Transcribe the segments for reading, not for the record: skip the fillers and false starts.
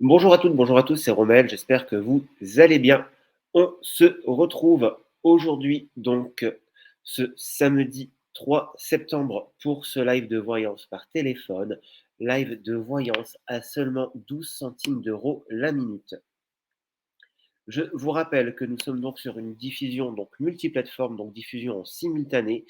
Bonjour à toutes, bonjour à tous, c'est Romel, j'espère que vous allez bien. On se retrouve aujourd'hui, ce samedi 3 septembre, pour ce live de voyance par téléphone, live de voyance à seulement 12 centimes d'euros la minute. Je vous rappelle que nous sommes donc sur une diffusion multiplateforme, donc diffusion en simultané,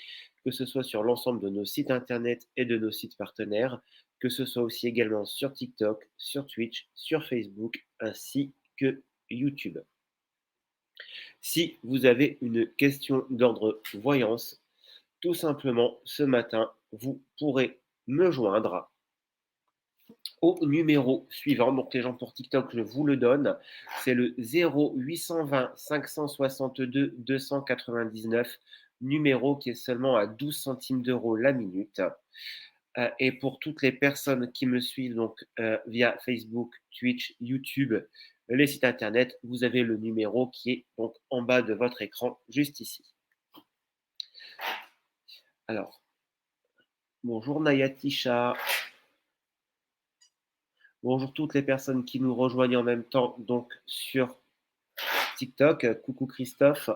que ce soit sur l'ensemble de nos sites internet et de nos sites partenaires, que ce soit aussi également sur TikTok, sur Twitch, sur Facebook, ainsi que YouTube. Si vous avez une question d'ordre voyance, tout simplement ce matin, vous pourrez me joindre au numéro suivant. Donc les gens pour TikTok, je vous le donne. C'est le 0820 562 299, numéro qui est seulement à 12 centimes d'euros la minute. Et pour toutes les personnes qui me suivent via Facebook, Twitch, YouTube, les sites internet, vous avez le numéro qui est donc en bas de votre écran, juste ici. Alors, bonjour Nayatisha. Bonjour toutes les personnes qui nous rejoignent en même temps donc sur TikTok. Coucou Christophe.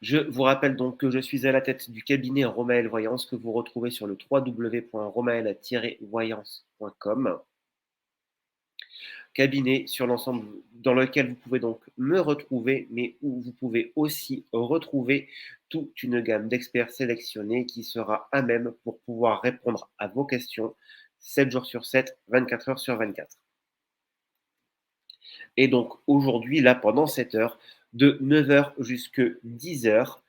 Je vous rappelle donc que je suis à la tête du cabinet Romael Voyance que vous retrouvez sur le www.romael-voyance.com. Cabinet sur l'ensemble dans lequel vous pouvez donc me retrouver, mais où vous pouvez aussi retrouver toute une gamme d'experts sélectionnés qui sera à même pour pouvoir répondre à vos questions 7 jours sur 7, 24 heures sur 24. Et donc aujourd'hui, là, pendant cette heure, de 9 heures jusqu'à 10 heures,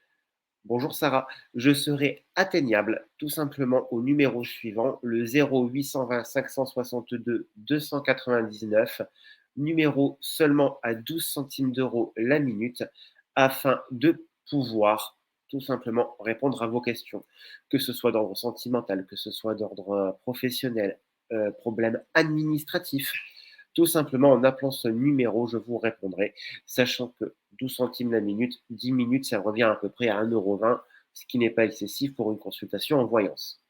bonjour Sarah, je serai atteignable tout simplement au numéro suivant, le 0820 562 299, numéro seulement à 12 centimes d'euros la minute, afin de pouvoir tout simplement répondre à vos questions, que ce soit d'ordre sentimental, que ce soit d'ordre professionnel, problème administratif. Tout simplement, en appelant ce numéro, je vous répondrai, sachant que 12 centimes la minute, 10 minutes, ça revient à peu près à 1,20 €, ce qui n'est pas excessif pour une consultation en voyance.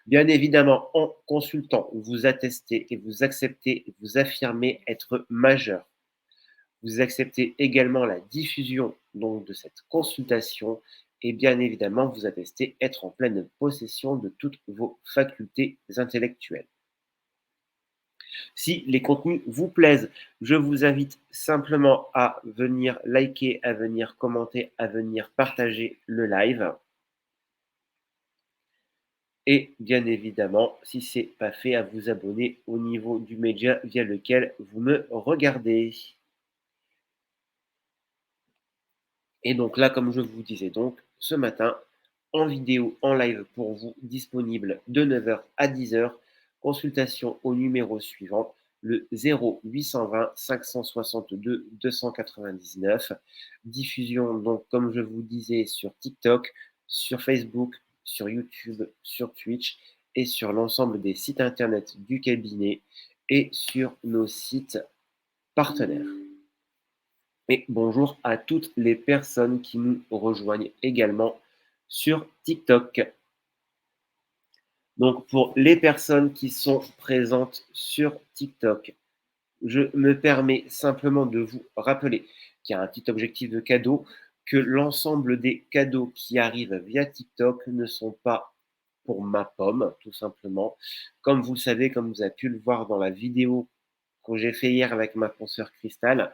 Bien évidemment, en consultant, vous attestez et vous acceptez, vous affirmez être majeur. Vous acceptez également la diffusion donc de cette consultation et bien évidemment, vous attestez être en pleine possession de toutes vos facultés intellectuelles. Si les contenus vous plaisent, je vous invite simplement à venir liker, à venir commenter, à venir partager le live. Et bien évidemment, si ce n'est pas fait, à vous abonner au niveau du média via lequel vous me regardez. Et donc là, comme je vous disais donc, ce matin, en vidéo, en live pour vous, disponible de 9 heures à 10 heures. Consultation au numéro suivant, le 0820 562 299. Diffusion, donc, comme je vous disais, sur TikTok, sur Facebook, sur YouTube, sur Twitch et sur l'ensemble des sites internet du cabinet et sur nos sites partenaires. Et bonjour à toutes les personnes qui nous rejoignent également sur TikTok. Donc pour les personnes qui sont présentes sur TikTok, je me permets simplement de vous rappeler qu'il y a un petit objectif de cadeau, que l'ensemble des cadeaux qui arrivent via TikTok ne sont pas pour ma pomme, tout simplement. Comme vous le savez, comme vous avez pu le voir dans la vidéo que j'ai fait hier avec ma consoeur Cristal,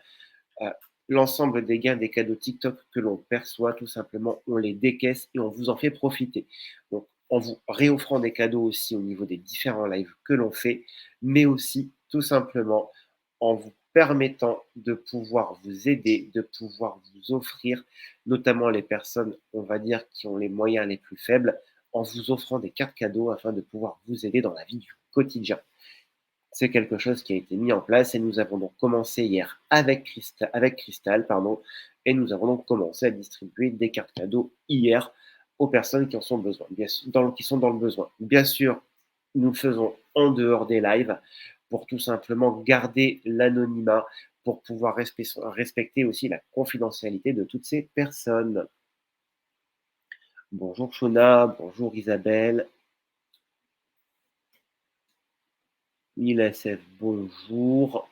euh, l'ensemble des gains des cadeaux TikTok que l'on perçoit, tout simplement, on les décaisse et on vous en fait profiter. Donc, en vous réoffrant des cadeaux aussi au niveau des différents lives que l'on fait, mais aussi, tout simplement, en vous permettant de pouvoir vous aider, de pouvoir vous offrir, notamment les personnes, on va dire, qui ont les moyens les plus faibles, en vous offrant des cartes cadeaux afin de pouvoir vous aider dans la vie du quotidien. C'est quelque chose qui a été mis en place et nous avons donc commencé hier avec Crystal, et nous avons donc commencé à distribuer des cartes cadeaux hier aux personnes qui en sont besoin, qui sont dans le besoin. Bien sûr, nous le faisons en dehors des lives pour tout simplement garder l'anonymat, pour pouvoir respecter aussi la confidentialité de toutes ces personnes. Bonjour Shona, bonjour Isabelle. ILSF, bonjour.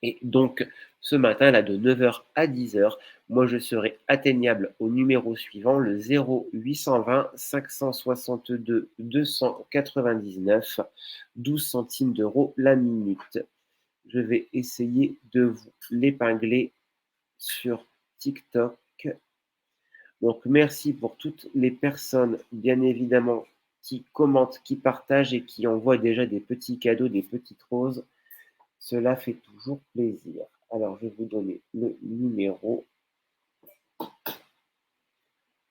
Et donc, ce matin, là, de 9h à 10h, moi, je serai atteignable au numéro suivant, le 0820 562 299, 12 centimes d'euros la minute. Je vais essayer de vous l'épingler sur TikTok. Donc, merci pour toutes les personnes, bien évidemment, qui commentent, qui partagent et qui envoient déjà des petits cadeaux, des petites roses. Cela fait toujours plaisir. Alors, je vais vous donner le numéro.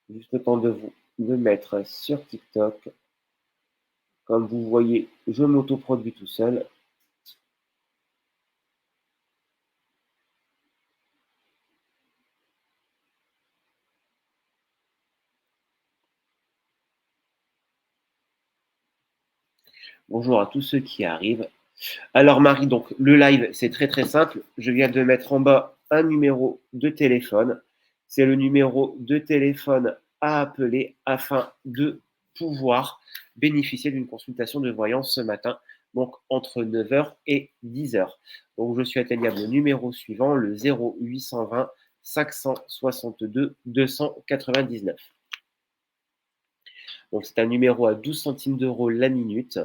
Juste le temps de vous le mettre sur TikTok. Comme vous voyez, je m'autoproduis tout seul. Bonjour à tous ceux qui arrivent. Alors Marie, donc le live, c'est très très simple. Je viens de mettre en bas un numéro de téléphone. C'est le numéro de téléphone à appeler afin de pouvoir bénéficier d'une consultation de voyance ce matin, donc entre 9h et 10h. Donc je suis atteignable au numéro suivant, le 0820 562 299. Donc c'est un numéro à 12 centimes d'euros la minute.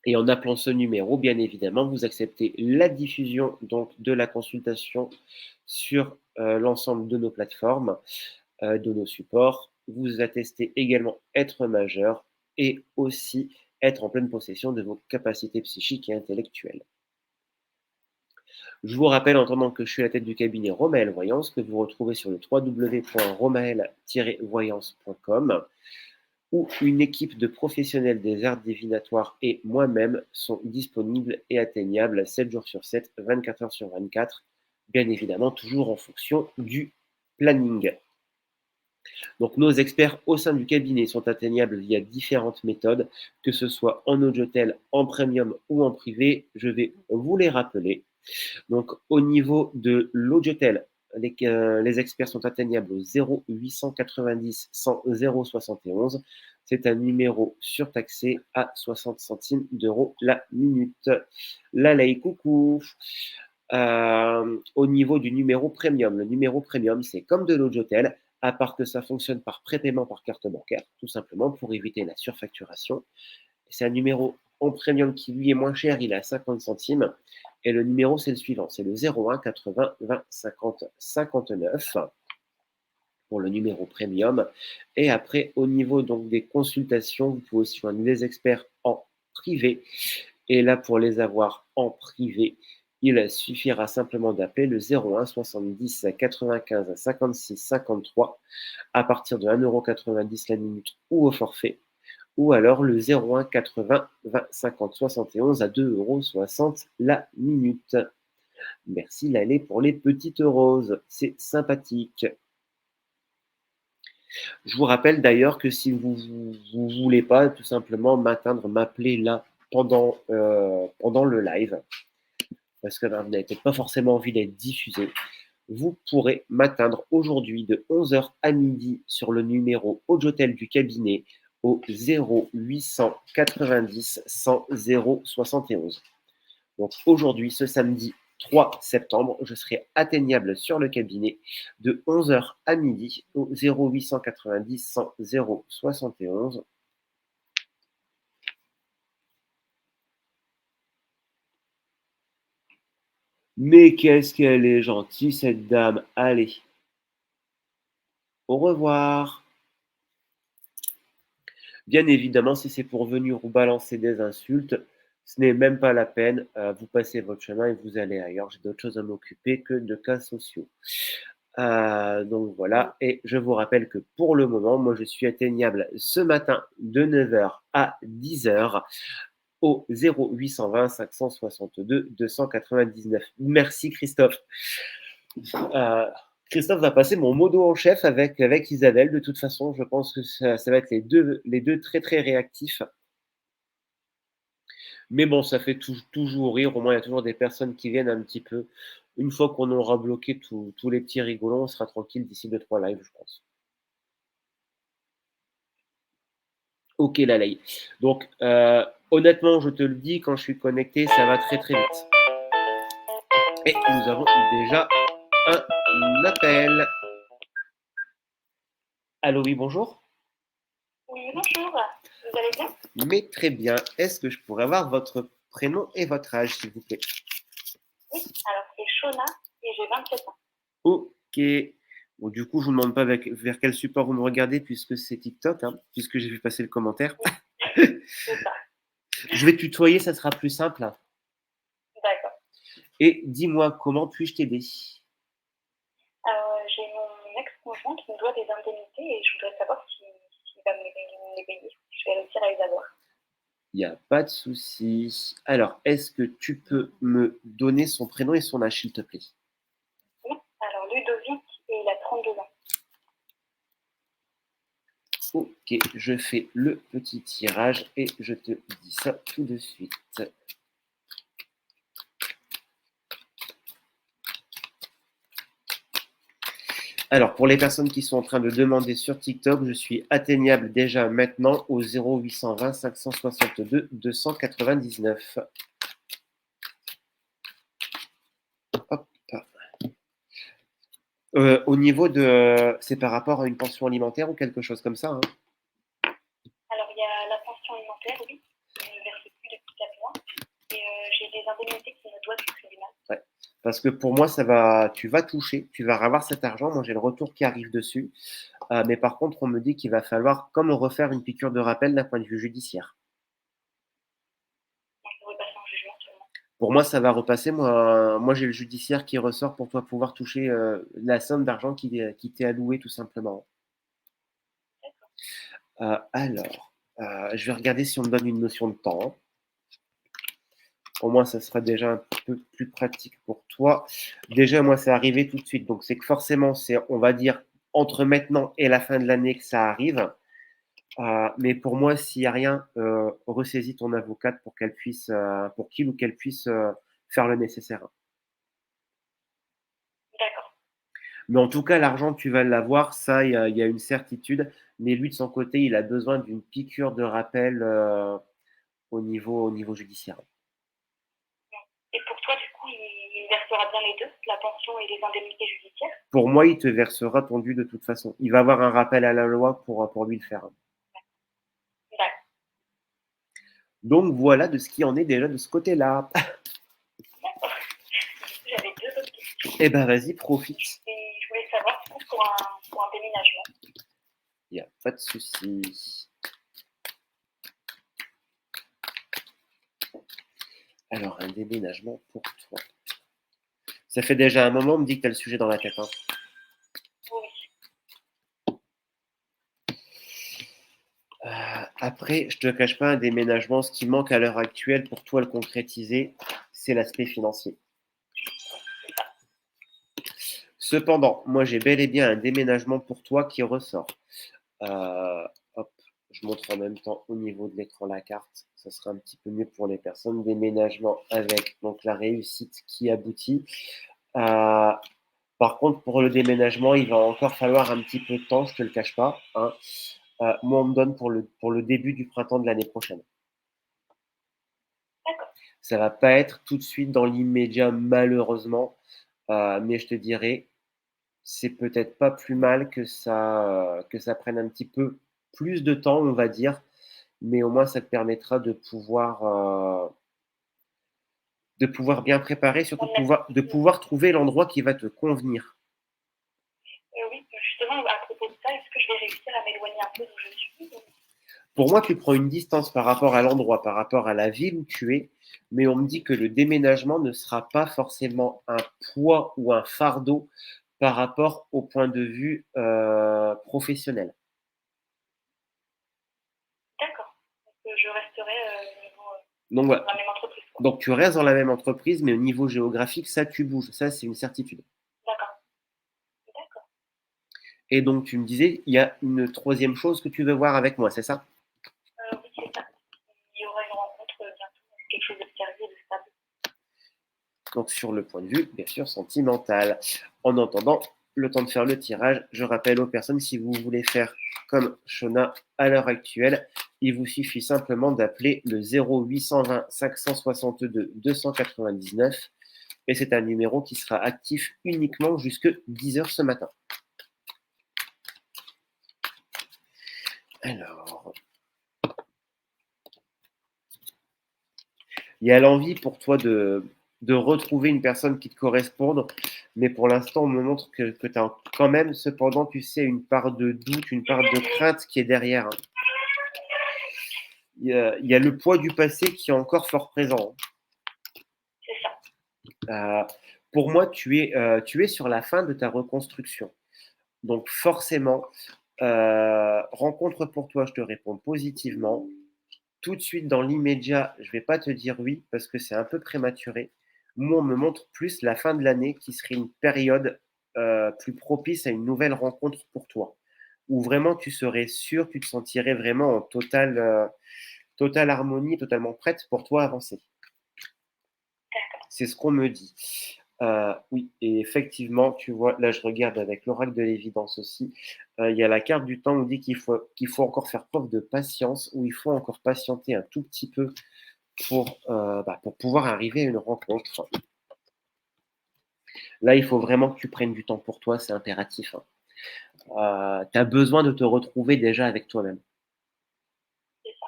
Et en appelant ce numéro, bien évidemment, vous acceptez la diffusion donc, de la consultation sur l'ensemble de nos plateformes, de nos supports. Vous attestez également être majeur et aussi être en pleine possession de vos capacités psychiques et intellectuelles. Je vous rappelle, en attendant que je suis à la tête du cabinet Romael Voyance, que vous retrouvez sur le www.romael-voyance.com, où une équipe de professionnels des arts divinatoires et moi-même sont disponibles et atteignables 7 jours sur 7, 24 heures sur 24, bien évidemment toujours en fonction du planning. Donc nos experts au sein du cabinet sont atteignables via différentes méthodes, que ce soit en audiotel, en premium ou en privé. Je vais vous les rappeler. Donc au niveau de l'audiotel, les experts sont atteignables au 0890 100 071. C'est un numéro surtaxé à 60 centimes d'euros la minute. Lalei, coucou. Au niveau du numéro premium, le numéro premium, c'est comme de l'audiotel, à part que ça fonctionne par prépaiement par carte bancaire, tout simplement pour éviter la surfacturation. C'est un numéro en premium qui lui est moins cher, il est à 50 centimes. Et le numéro, c'est le suivant, c'est le 01 80 20 50 59 pour le numéro premium. Et après, au niveau donc des consultations, vous pouvez aussi joindre les experts en privé. Et là, pour les avoir en privé, il suffira simplement d'appeler le 01 70 95 56 53 à partir de 1,90 € la minute ou au forfait, ou alors le 01 80 20 50 71 à 2,60 € la minute. Merci Lalé pour les petites roses, c'est sympathique. Je vous rappelle d'ailleurs que si vous ne voulez pas tout simplement m'atteindre, m'appeler là pendant le live, parce que vous n'avez peut-être pas forcément envie d'être diffusé, vous pourrez m'atteindre aujourd'hui de 11h à midi sur le numéro Audiotel du cabinet au 0890 100 071. Donc aujourd'hui, ce samedi 3 septembre, je serai atteignable sur le cabinet de 11h à midi au 0890 100 071. Mais qu'est-ce qu'elle est gentille, cette dame. Allez, au revoir. Bien évidemment, si c'est pour venir vous balancer des insultes, ce n'est même pas la peine. Vous passez votre chemin et vous allez ailleurs. J'ai d'autres choses à m'occuper que de cas sociaux. Donc voilà, et je vous rappelle que pour le moment, moi je suis atteignable ce matin de 9h à 10h au 0820 562 299. Merci Christophe. Euh, Christophe va passer mon modo en chef avec Isabelle. De toute façon, je pense que ça va être les deux très très réactifs. Mais bon, ça fait toujours rire. Au moins, il y a toujours des personnes qui viennent un petit peu. Une fois qu'on aura bloqué tous les petits rigolons, on sera tranquille d'ici 2-3 lives, je pense. Ok, la lay. Donc, Honnêtement, je te le dis, quand je suis connecté, ça va très très vite. Et nous avons déjà un appel. Allô, oui, bonjour. Oui, bonjour. Vous allez bien? Mais très bien. Est-ce que je pourrais avoir votre prénom et votre âge, s'il vous plaît? Oui, alors c'est Shona et j'ai 27 ans. Ok. Bon, du coup, je vous demande pas vers quel support vous me regardez, puisque c'est TikTok, hein, puisque j'ai vu passer le commentaire. Oui, c'est ça. Je vais tutoyer, ça sera plus simple. D'accord. Et dis-moi, comment puis-je t'aider? Alors, j'ai mon ex-conjoint qui me doit des indemnités et je voudrais savoir s'il va me les payer, si je vais réussir à les avoir. Il n'y a pas de souci. Alors, est-ce que tu peux me donner son prénom et son âge, s'il te plaît? Oui, alors Ludovic et il a 32 ans. Ok, je fais le petit tirage et je te dis ça tout de suite. Alors, pour les personnes qui sont en train de demander sur TikTok, je suis atteignable déjà maintenant au 0820 562 299. Hop. Au niveau de, c'est par rapport à une pension alimentaire ou quelque chose comme ça, hein? Alors, il y a la pension alimentaire, oui, qui ne me verse plus depuis 4 mois. Et j'ai des indemnités qui me doivent du tribunal. Ouais. Parce que pour moi, ça va, tu vas toucher, tu vas avoir cet argent. Moi, j'ai le retour qui arrive dessus. Mais par contre, on me dit qu'il va falloir comme refaire une piqûre de rappel d'un point de vue judiciaire. Moi, je pourrais passer en jugement seulement. Pour moi, ça va repasser. Moi j'ai le judiciaire qui ressort pour toi pouvoir toucher la somme d'argent qui t'est allouée tout simplement. D'accord. Alors, je vais regarder si on me donne une notion de temps, hein. Au moins, ça sera déjà un peu plus pratique pour toi. Déjà, moi, c'est arrivé tout de suite. Donc, c'est que forcément, c'est, on va dire, entre maintenant et la fin de l'année que ça arrive. Mais pour moi, s'il n'y a rien, ressaisis ton avocate pour qu'elle puisse, pour qu'il ou qu'elle puisse faire le nécessaire. D'accord. Mais en tout cas, l'argent, tu vas l'avoir, ça, il y a une certitude. Mais lui, de son côté, il a besoin d'une piqûre de rappel au niveau judiciaire. Et pour toi, du coup, il versera bien les deux, la pension et les indemnités judiciaires? Pour moi, il te versera ton dû de toute façon. Il va avoir un rappel à la loi pour lui le faire. D'accord. Donc voilà de ce qui en est déjà de ce côté-là. D'accord. Du coup, j'avais deux autres questions. Eh ben vas-y, profite. Et je voulais savoir, du coup, pour un déménagement, Il n'y a pas de souci. Alors, un déménagement pour toi. Ça fait déjà un moment, on me dit que tu as le sujet dans la tête, hein. oui, Après, je te cache pas, un déménagement, ce qui manque à l'heure actuelle pour toi le concrétiser, c'est l'aspect financier. Cependant, moi j'ai bel et bien un déménagement pour toi qui ressort. Hop, je montre en même temps au niveau de l'écran la carte. Ça sera un petit peu mieux pour les personnes. Déménagement avec donc la réussite qui aboutit. Euh, Par contre, pour le déménagement, il va encore falloir un petit peu de temps, je te le cache pas, hein. Moi, on me donne pour le début du printemps de l'année prochaine. d'accord. Ça va pas être tout de suite dans l'immédiat, malheureusement, mais je te dirais, c'est peut-être pas plus mal que ça prenne un petit peu plus de temps, on va dire, mais au moins ça te permettra de pouvoir bien préparer, surtout Mon de pouvoir trouver l'endroit qui va te convenir. oui, justement, à propos de ça, est-ce que je vais réussir à m'éloigner un peu d'où je suis? Pour moi, tu prends une distance par rapport à l'endroit, par rapport à la ville où tu es, mais on me dit que le déménagement ne sera pas forcément un poids ou un fardeau par rapport au point de vue professionnel. D'accord. Donc, je resterai Donc dans voilà. la même entreprise, quoi. Donc tu restes dans la même entreprise, mais au niveau géographique, ça tu bouges. Ça, c'est une certitude. D'accord. D'accord. Et donc tu me disais, il y a une troisième chose que tu veux voir avec moi, c'est ça? Oui, c'est ça. Il y aura une rencontre bientôt, quelque chose de sérieux, de stable. Donc sur le point de vue, bien sûr, sentimental. En attendant, le temps de faire le tirage, je rappelle aux personnes, si vous voulez faire comme Shona à l'heure actuelle, il vous suffit simplement d'appeler le 0820 562 299 et c'est un numéro qui sera actif uniquement jusque 10 heures ce matin. Alors, il y a l'envie pour toi de retrouver une personne qui te corresponde, mais pour l'instant, on me montre que tu as quand même, cependant, tu sais, une part de doute, une part de crainte qui est derrière, hein. Il y a le poids du passé qui est encore fort présent. C'est ça. Pour moi, tu es sur la fin de ta reconstruction. Donc forcément, rencontre pour toi, je te réponds positivement. Tout de suite, dans l'immédiat, je ne vais pas te dire oui parce que c'est un peu prématuré. Moi, on me montre plus la fin de l'année qui serait une période plus propice à une nouvelle rencontre pour toi, où vraiment tu serais sûr, tu te sentirais vraiment en totale harmonie, totalement prête pour toi à avancer. C'est ce qu'on me dit. Oui, et effectivement, tu vois, là, je regarde avec l'oracle de l'évidence aussi. Il y a la carte du temps où dit qu'il faut encore faire preuve de patience, ou il faut encore patienter un tout petit peu pour pouvoir arriver à une rencontre. Là, il faut vraiment que tu prennes du temps pour toi, c'est impératif, hein. Tu as besoin de te retrouver déjà avec toi-même. C'est ça.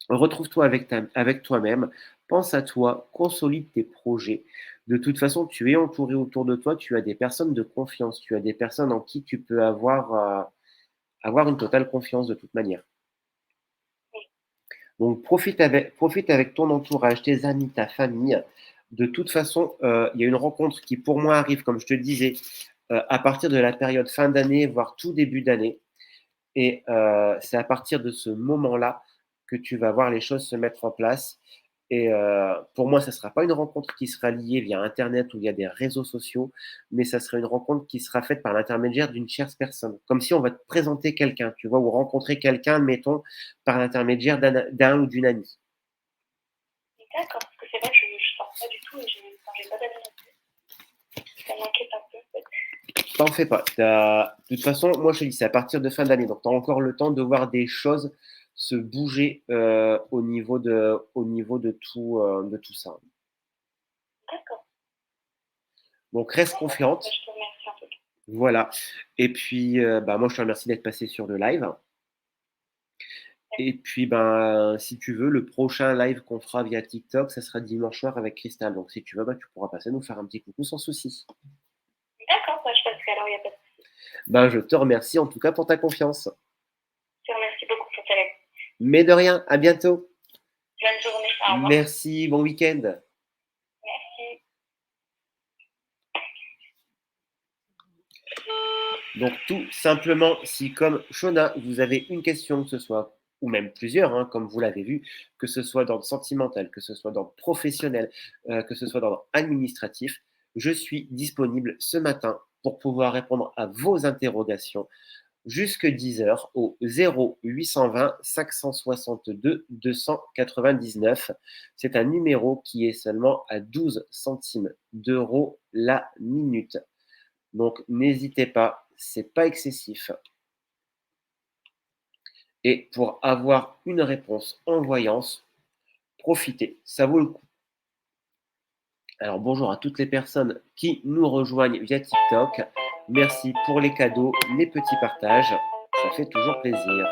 Retrouve-toi avec toi-même, pense à toi, consolide tes projets. De toute façon, tu es entouré autour de toi, tu as des personnes de confiance, tu as des personnes en qui tu peux avoir une totale confiance de toute manière. Donc, profite avec ton entourage, tes amis, ta famille. De toute façon, il y a une rencontre qui, pour moi, arrive, comme je te le disais, à partir de la période fin d'année, voire tout début d'année. Et c'est à partir de ce moment-là que tu vas voir les choses se mettre en place. Et pour moi, ça ne sera pas une rencontre qui sera liée via Internet ou via des réseaux sociaux, mais ça sera une rencontre qui sera faite par l'intermédiaire d'une tierce personne. Comme si on va te présenter quelqu'un, tu vois, ou rencontrer quelqu'un, mettons, par l'intermédiaire d'un ou d'une amie. D'accord, parce que c'est vrai que je ne sors pas du tout et j'ai pas d'amis non plus. Ça m'inquiète un peu, en fait. T'en fais pas. De toute façon, moi je te dis, c'est à partir de fin d'année. Donc, tu as encore le temps de voir des choses se bouger au niveau de tout ça. D'accord. Donc, reste Bah, confiante. je te remercie en tout cas. Voilà. Et puis, moi, je te remercie d'être passé sur le live. Et puis, si tu veux, le prochain live qu'on fera via TikTok, ça sera dimanche soir avec Crystal. Donc, si tu veux, tu pourras passer nous faire un petit coucou sans souci. D'accord, bah, je passerai alors, il n'y a pas de souci. Je te remercie en tout cas pour ta confiance. Je te remercie beaucoup pour ta lettre. Mais de rien, à bientôt. Bonne journée, au revoir. Merci, bon week-end. Merci. Donc, tout simplement, si comme Shona, vous avez une question, que ce soit, ou même plusieurs, hein, comme vous l'avez vu, que ce soit dans le sentimental, que ce soit dans le professionnel, que ce soit dans l'administratif, je suis disponible ce matin pour pouvoir répondre à vos interrogations jusque 10 heures au 0820 562 299. C'est un numéro qui est seulement à 12 centimes d'euros la minute. Donc, n'hésitez pas, c'est pas excessif. Et pour avoir une réponse en voyance, profitez, ça vaut le coup. Alors, bonjour à toutes les personnes qui nous rejoignent via TikTok. Merci pour les cadeaux, les petits partages. Ça fait toujours plaisir.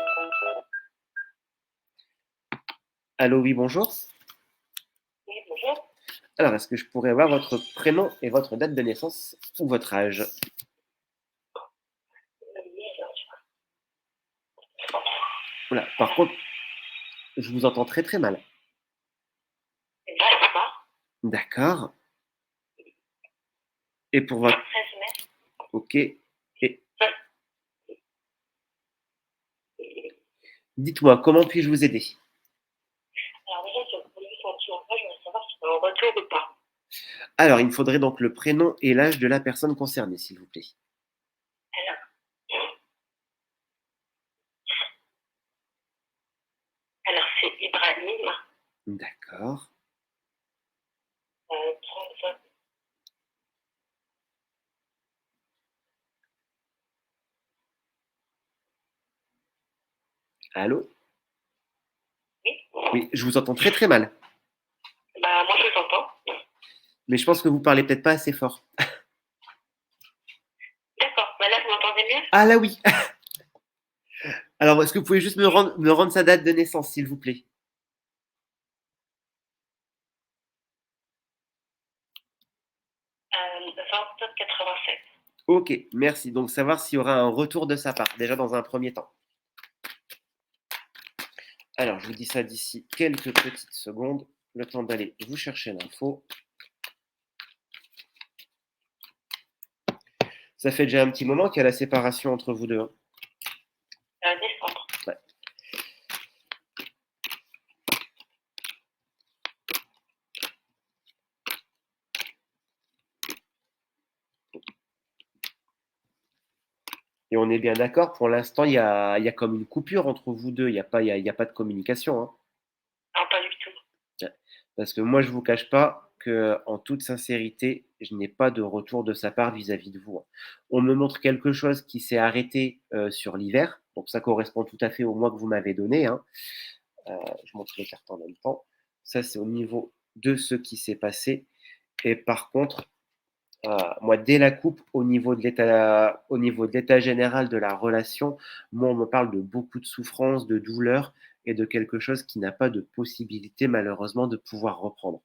Allô, oui, bonjour. Oui, bonjour. Alors, est-ce que je pourrais avoir votre prénom et votre date de naissance ou votre âge? Voilà. Par contre, je vous entends très très mal. D'accord. Et pour votre... 13 mai. Ok. Et dites-moi, comment puis-je vous aider? Alors déjà, sur le produit sentimental, je voudrais savoir si c'est en retour ou pas. Alors, il me faudrait donc le prénom et l'âge de la personne concernée, s'il vous plaît. Alors, c'est Ibrahim, D'accord. 35. Allô? Mais je vous entends très très mal. Bah, moi, je t'entends. Mais je pense que vous parlez peut-être pas assez fort. D'accord. Bah, là, vous m'entendez mieux? Ah là oui. Alors, est-ce que vous pouvez juste me rendre sa date de naissance, s'il vous plaît? 20 octobre 87. Ok, merci. Donc, savoir s'il y aura un retour de sa part, déjà dans un premier temps. Alors, je vous dis ça d'ici quelques petites secondes, le temps d'aller vous chercher l'info. Ça fait déjà un petit moment qu'il y a la séparation entre vous deux. Décembre. Ouais. Et on est bien d'accord, pour l'instant, il y a comme une coupure entre vous deux, il n'y a, y a pas de communication. Hein. Non, pas du tout. Ouais. Parce que moi, je ne vous cache pas que, en toute sincérité, je n'ai pas de retour de sa part vis-à-vis de vous. Hein. On me montre quelque chose qui s'est arrêté sur l'hiver, donc ça correspond tout à fait au mois que vous m'avez donné. Hein. Je montre les cartes en même temps. Ça, c'est au niveau de ce qui s'est passé. Et par contre, moi, dès la coupe, au niveau de l'état général de la relation, moi, on me parle de beaucoup de souffrance, de douleur et de quelque chose qui n'a pas de possibilité, malheureusement, de pouvoir reprendre.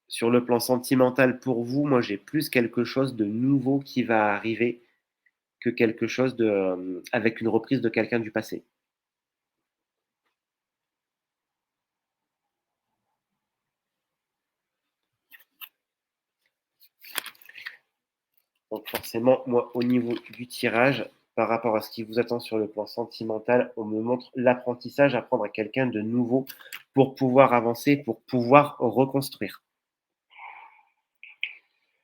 Sur le plan sentimental, pour vous, moi, j'ai plus quelque chose de nouveau qui va arriver que quelque chose de, avec une reprise de quelqu'un du passé. Donc forcément, moi, au niveau du tirage, par rapport à ce qui vous attend sur le plan sentimental, on me montre l'apprentissage à prendre à quelqu'un de nouveau pour pouvoir avancer, pour pouvoir reconstruire.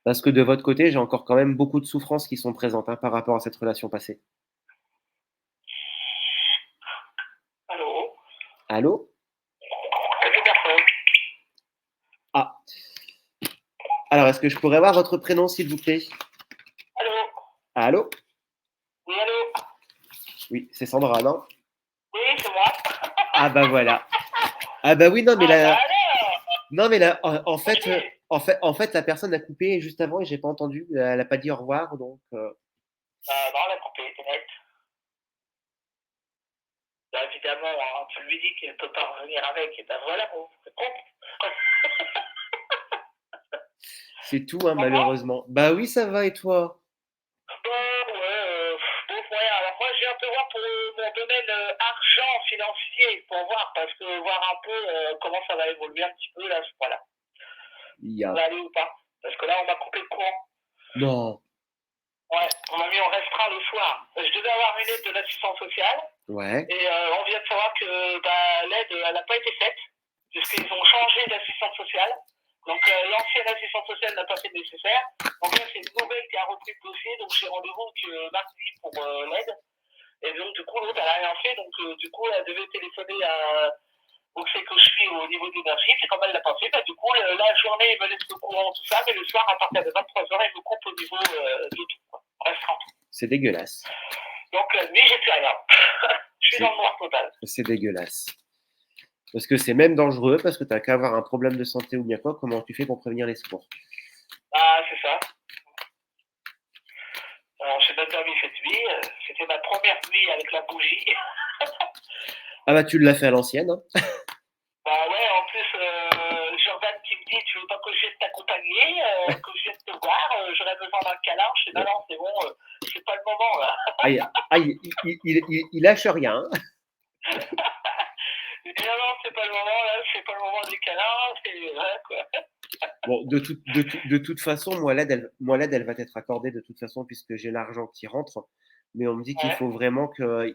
Parce que de votre côté, j'ai encore quand même beaucoup de souffrances qui sont présentes hein, par rapport à cette relation passée. Allô? Allô? Plus personne. Ah. Alors, est-ce que je pourrais avoir votre prénom, s'il vous plaît? Allô? Allô? Oui, allô? Oui, c'est Sandra, non? Oui, c'est moi. Ah bah voilà. Ah bah oui, non, mais Ah, bah là, alors! non, mais là, en Ok. fait, en fait, la personne a coupé juste avant et j'ai pas entendu. Elle a pas dit au revoir, donc. Bah, non, la coupée était nette. Bah, évidemment, hein, tu lui dis qu'elle ne peut pas revenir avec, et ben voilà, on se compte. C'est tout, hein, Ça va? malheureusement. Bah oui, ça va et toi? Ouais, bon, ouais, alors moi, je viens te voir pour mon domaine argent financier, pour voir, parce que voir un peu comment ça va évoluer un petit peu, là, voilà. Il y Ça a. va aller ou pas. Parce que là, on m'a coupé le courant. Non. Ouais, on m'a mis en restreint le soir. Je devais avoir une aide de l'assistance sociale. Ouais. Et on vient de savoir que bah, l'aide, elle n'a pas été faite, puisqu'ils ont changé d'assistance sociale. Donc l'ancienne assistance sociale n'a pas fait le nécessaire. Donc là, c'est une nouvelle qui a repris le dossier. Donc j'ai rendez-vous que mardi pour l'aide. Et donc du coup, l'autre, elle n'a rien fait. Donc du coup, elle devait téléphoner à où c'est que je suis au niveau d'énergie. C'est comme elle l'a pas fait. Bah, du coup, la journée, elle me laisse le courant, tout ça. Mais le soir, à partir de 23h, elle me coupe au niveau de tout. Restreint. C'est dégueulasse. Donc la nuit, j'ai plus rien. Je suis dans le noir total. C'est dégueulasse. Parce que c'est même dangereux, parce que tu n'as qu'à avoir un problème de santé ou bien quoi, comment tu fais pour prévenir les secours? Ah, c'est ça. Alors, j'ai pas dormi cette nuit. C'était ma première nuit avec la bougie. Ah bah tu l'as fait à l'ancienne. Hein. Bah ouais, en plus, Jordan qui me dit, tu veux pas que je vienne t'accompagner, que je vienne te voir, j'aurais besoin d'un câlin. Je dis, non, non, c'est bon, c'est pas le moment, là. Il lâche rien. Hein. Je dis, non, non, c'est pas le moment, là, c'est pas le moment des câlins, c'est vrai, quoi. Bon, de toute façon, moi l'aide, elle va être accordée de toute façon puisque j'ai l'argent qui rentre. Mais on me dit Ouais.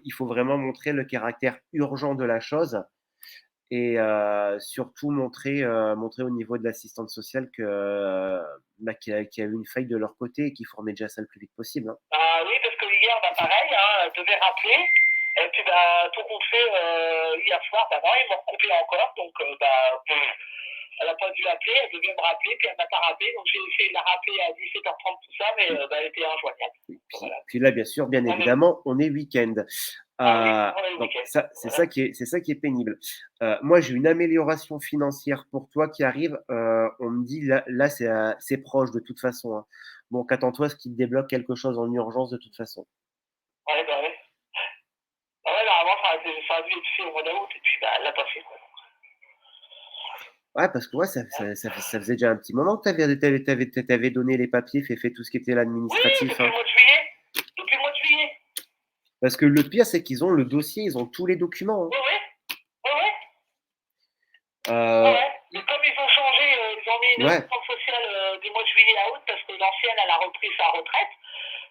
il faut vraiment montrer le caractère urgent de la chose et surtout montrer au niveau de l'assistante sociale bah, qu'il y a eu une faille de leur côté et qu'il faut remettre déjà ça le plus vite possible. Hein. Ah oui, parce que hier, bah, pareil, hein, elle devait rappeler. Et puis, bah, tout compte fait, hier soir, bah, non, ils m'ont recoupé encore. Donc, bah, Elle n'a pas dû appeler, elle devait me rappeler, puis elle m'a pas rappelé, donc j'ai essayé de la rappeler à 17h30, tout ça, mais elle était injoignable. Voilà. Puis là, bien sûr, bien évidemment, on est week-end. Donc c'est ça qui est pénible. Moi, j'ai une amélioration financière pour toi qui arrive. On me dit là c'est proche de toute façon. Hein. Donc attends-toi à ce qu'il te débloque quelque chose en urgence de toute façon. Ouais, bah ouais. Bah ouais, normalement, ça a dû être fait au mois d'août, et puis elle l'a pas fait. Quoi. Ouais, parce que ouais, ça faisait déjà un petit moment que tu avais donné les papiers, fait tout ce qui était l'administratif. Oui, depuis le mois de juillet. Depuis le mois de juillet. Parce que le pire, c'est qu'ils ont le dossier, ils ont tous les documents. Hein. Oui. Mais comme ils ont changé, ils ont mis une assistance sociale du mois de juillet à août, parce que l'ancienne, elle a repris sa retraite.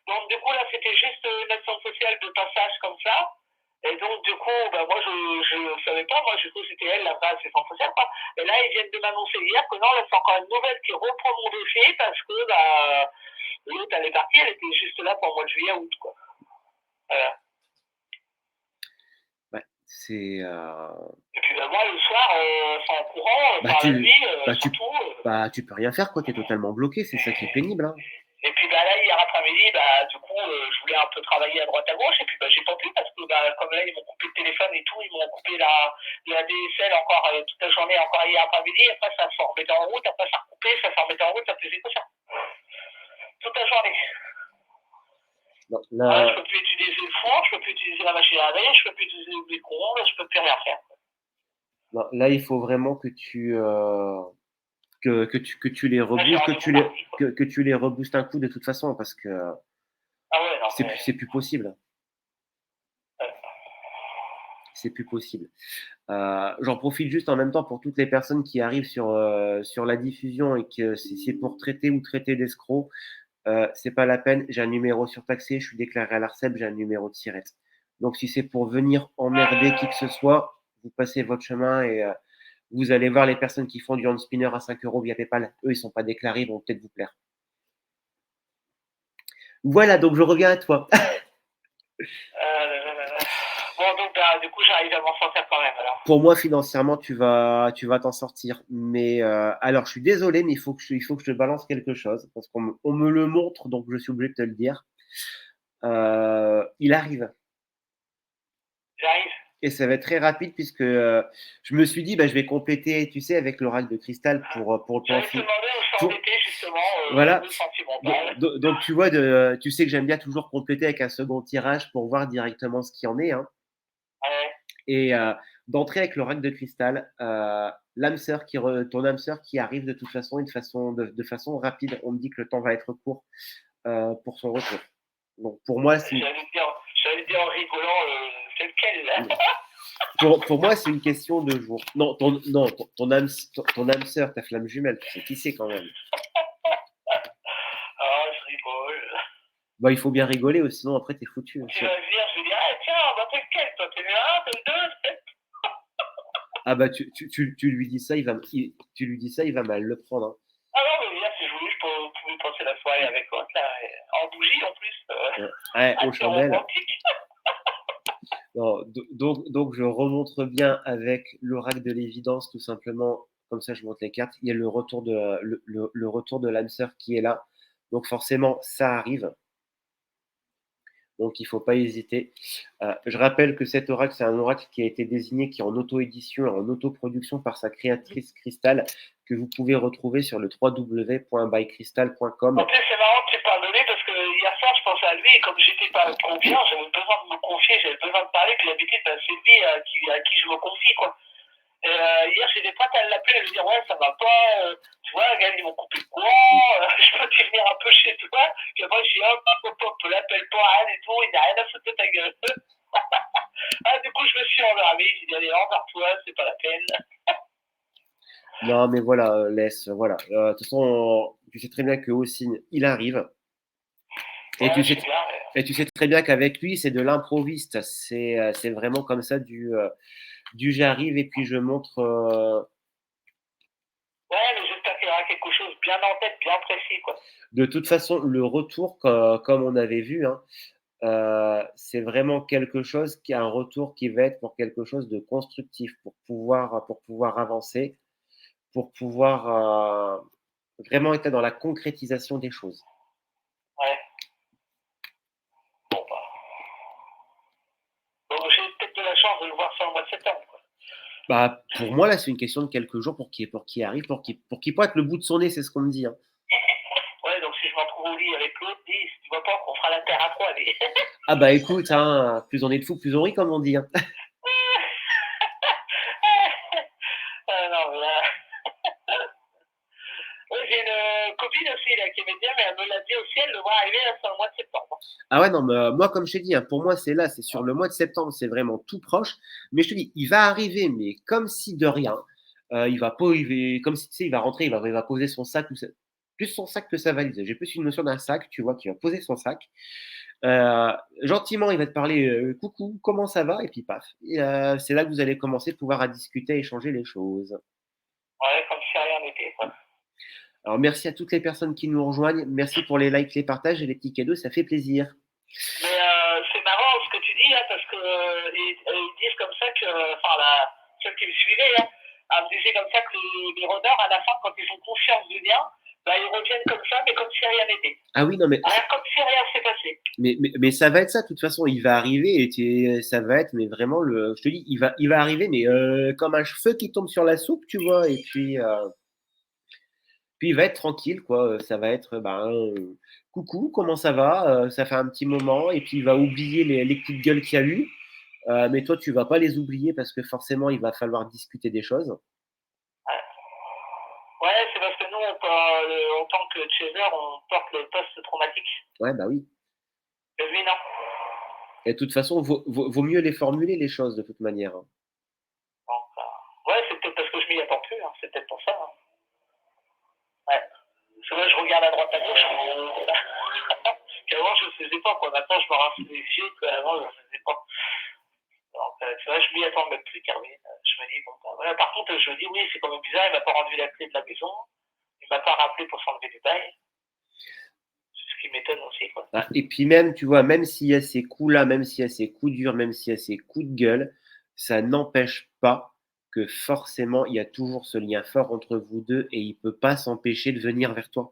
Donc, du coup, là, c'était juste une assistance sociale de passage comme ça. Et donc, du coup, moi, je ne savais pas. Moi, du coup, c'était elle, la vraie assistante sociale. Quoi. Et là, ils viennent de m'annoncer hier que non, là, c'est encore une nouvelle qui reprend mon dossier parce que l'autre, elle est partie. Elle était juste là pour le mois de juillet à août. Quoi. Voilà. Ouais, c'est. Et puis, moi, le soir, en courant, la nuit, surtout. Tu peux rien faire, quoi. Tu es totalement bloqué. C'est ça qui est pénible. Hein. Et puis là, hier après-midi, du coup, je voulais un peu travailler à droite à gauche, et puis j'ai pas pu parce que comme là, ils m'ont coupé le téléphone et tout, ils m'ont coupé la DSL encore toute la journée, encore hier après-midi, après ça s'en remettait en route, après ça recoupé, ça s'en remettait en route, ça faisait que ça. Toute la journée. Non, là, je peux plus utiliser le four, je peux plus utiliser la machine à laver, je peux plus utiliser le micro-ondes, je peux plus rien faire. Non, là, il faut vraiment que tu les reboostes, que tu les reboostes un coup de toute façon, parce que c'est plus possible. C'est plus possible. J'en profite juste en même temps pour toutes les personnes qui arrivent sur la diffusion et que si c'est pour traiter ou traiter d'escrocs, c'est pas la peine. J'ai un numéro surtaxé, je suis déclaré à l'ARCEP, j'ai un numéro de SIRET. Donc si c'est pour venir emmerder qui que ce soit, vous passez votre chemin et vous allez voir les personnes qui font du hand spinner à 5 € via PayPal. Eux, ils sont pas déclarés, ils vont peut-être vous plaire. Voilà, donc je reviens à toi. Bon, donc du coup, j'arrive à m'en sortir quand même. Alors. Pour moi, financièrement, tu vas t'en sortir. Mais alors, je suis désolé, mais il faut que je te balance quelque chose parce qu'on me le montre, donc je suis obligé de te le dire. Il arrive. J'arrive. Et ça va être très rapide puisque je me suis dit, je vais compléter, tu sais, avec l'oracle de cristal pour le plan. J'allais te demander où ça en était justement. Voilà. Donc tu vois, tu sais que j'aime bien toujours compléter avec un second tirage pour voir directement ce qu'il y en est. Hein. Ouais. Et d'entrer avec l'oracle de cristal, ton âme sœur qui arrive de toute façon et de façon rapide. On me dit que le temps va être court pour son retour. Donc pour moi, c'est. J'allais dire en rigolant, c'est lequel là pour moi, c'est une question de jours. Non, ton âme sœur, ta flamme jumelle, tu sais qui c'est quand même. Ah, je rigole. Il faut bien rigoler, sinon après t'es foutu. Tu vas venir, je vais dire, tiens, t'es lequel toi? T'es le 1, t'es le 2, tu lui dis ça, il va mal le prendre. Hein. Ah non, mais hier, c'est joli, je pouvais passer la soirée avec l'autre, là, en bougie en plus. Ouais, aux chandelles. Non, donc, je remontre bien avec l'oracle de l'évidence, tout simplement. Comme ça, je montre les cartes. Il y a le retour de l'âme sœur qui est là. Donc, forcément, ça arrive. Donc, il ne faut pas hésiter. Je rappelle que cet oracle, c'est un oracle qui a été désigné, qui est en auto-édition, en autoproduction par sa créatrice Cristal, que vous pouvez retrouver sur le www.bycrystal.com. En plus, c'est marrant que tu parles de lui parce que hier soir, je pensais à lui et comme j'étais pas trop bien, j'avais besoin de me confier, j'avais besoin de parler. Puis d'habitude, c'est lui à qui je me confie, quoi. Et hier, j'étais prête à l'appeler et lui dire, ouais, ça va pas, tu vois, gars, ils m'ont coupé le courant, je peux venir un peu chez toi. Puis après, je dis, hop, l'appelle pas, Anne et tout, il n'a rien à foutre de ta gueule. Du coup, je me suis endormi, j'ai dit, allez, endors-toi, c'est pas la peine. Non, mais voilà, laisse, voilà. De toute façon, tu sais très bien que au signe, il arrive. Et, tu sais très bien qu'avec lui, c'est de l'improviste. C'est vraiment comme ça du j'arrive et puis je montre. Ouais, mais j'espère qu'il y aura quelque chose bien en tête, bien précis, quoi. De toute façon, le retour, comme on avait vu, hein, c'est vraiment quelque chose un retour qui va être pour quelque chose de constructif, pour pouvoir avancer, pour pouvoir vraiment être dans la concrétisation des choses. Ouais. Bon, bah. Donc, j'ai peut-être de la chance de le voir ça au mois de septembre, quoi. Bah, pour moi, là, c'est une question de quelques jours pour qu'il arrive, pour qu'il pointe le bout de son nez, c'est ce qu'on me dit, hein. Ouais, donc si je me retrouve au lit avec l'autre, dis, tu vois pas qu'on fera la terre à trois, mais. Ah bah écoute, hein, plus on est de fous, plus on rit, comme on dit, hein. Ah non, mais là. Oui, j'ai une copine aussi là, qui aimait bien, mais elle me l'a dit aussi, elle le voit arriver là, sur le mois de septembre. Ah ouais, non, mais moi, comme je t'ai dit, hein, pour moi, c'est là, c'est sur le mois de septembre, c'est vraiment tout proche. Mais je te dis, il va arriver, mais comme si de rien. Il va pas, comme si, tu sais, il va rentrer, il va poser son sac, plus son sac que sa valise. J'ai plus une notion d'un sac, tu vois, qui va poser son sac. Euh, Gentiment, il va te parler, coucou, comment ça va? Et puis paf. Et, c'est là que vous allez commencer à pouvoir à discuter, à échanger les choses. Ouais, comme si rien n'était, quoi. Alors, merci à toutes les personnes qui nous rejoignent. Merci pour les likes, les partages et les petits cadeaux, ça fait plaisir. Mais c'est marrant ce que tu dis, hein, parce que ils disent comme ça que, enfin, celle qui me suivait, hein, elle me disait comme ça que les runners, à la fin, quand ils ont conscience du lien, bah, ils reviennent comme ça, mais comme si rien n'était. Ah oui, non, mais Rien, comme si rien s'est passé. Mais ça va être ça, de toute façon, il va arriver et ça va être, mais vraiment, je te dis, il va arriver, mais comme un cheveu qui tombe sur la soupe, tu vois, et puis il va être tranquille, quoi. Ça va être, ben, coucou, comment ça va? Ça fait un petit moment, et puis il va oublier les petites gueules qu'il y a eu. Mais toi, tu vas pas les oublier parce que forcément, il va falloir discuter des choses. Ouais, ouais, c'est parce que nous, en tant que chaser, on porte le post-traumatique. Ouais, bah oui. Mais lui, non. Et de toute façon, vaut mieux les formuler, les choses, de toute manière, hein. Donc, ouais, c'est peut-être parce que je m'y attends plus, hein. C'est peut-être pour ça, hein. Ouais. C'est vrai, je regarde à droite à gauche. Qu'avant, je ne faisais pas, quoi. Maintenant, je me rince les yeux, qu'avant, je ne faisais pas. Donc, c'est vrai, je m'y attends même plus, Carmen. Je me dis, bon, bah, voilà. Par contre, je me dis, oui, c'est quand même bizarre, il m'a pas rendu la clé de la maison. Il m'a pas rappelé pour s'enlever du bail. C'est ce qui m'étonne aussi, quoi. Ah, et puis même, tu vois, même s'il y a ces coups-là, même s'il y a ces coups durs, même s'il y a ces coups de gueule, ça n'empêche pas que forcément, il y a toujours ce lien fort entre vous deux et il peut pas s'empêcher de venir vers toi.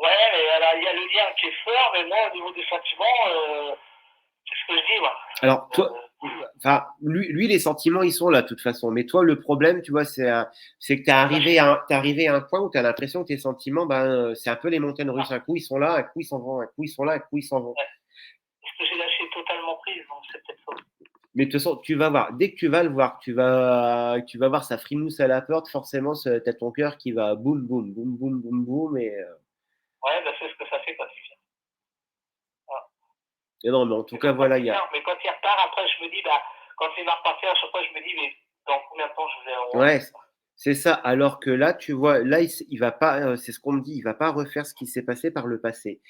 Ouais, mais alors, il y a le lien qui est fort, mais moi, au niveau des sentiments, c'est ce que je dis, moi. Alors, toi, enfin, lui, les sentiments, ils sont là, de toute façon. Mais toi, le problème, tu vois, c'est que t'es arrivé à un point où tu as l'impression que tes sentiments, ben, c'est un peu les montagnes russes. Un coup, ils sont là, un coup, ils s'en vont, un coup, ils sont là, un coup, ils s'en vont. Ouais. Parce que j'ai lâché totalement prise, donc c'est peut-être ça. Mais de toute façon, tu vas voir, dès que tu vas le voir, tu vas voir sa frimousse à la porte, forcément, t'as ton cœur qui va boum, boum, boum, boum, boum, boum. Ouais, bah, c'est ce que ça fait quand il vient. Voilà. Et non, mais en tout cas, voilà, il y a. Mais quand il repart, après, je me dis, bah, quand il va repartir, à chaque fois, je me dis, mais dans combien de temps je vais avoir. Ouais, c'est ça. Alors que là, tu vois, là, il va pas, c'est ce qu'on me dit, il va pas refaire ce qui s'est passé par le passé.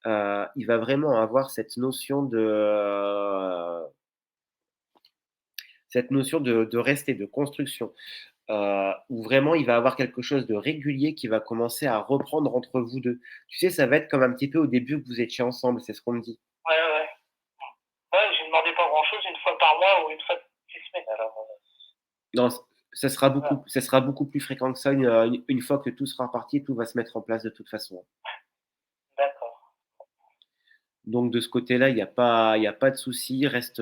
Il va vraiment avoir cette notion de rester, de construction, où vraiment il va avoir quelque chose de régulier qui va commencer à reprendre entre vous deux. Tu sais, ça va être comme un petit peu au début que vous étiez ensemble, c'est ce qu'on me dit. Ouais, ouais, ouais. Ouais, j'ai demandé pas grand-chose, une fois par mois ou une fois toutes les semaines. Alors, Non, voilà. ça sera beaucoup plus fréquent que ça. Une fois que tout sera parti, tout va se mettre en place de toute façon. D'accord. Donc de ce côté-là, il y a pas de souci. Reste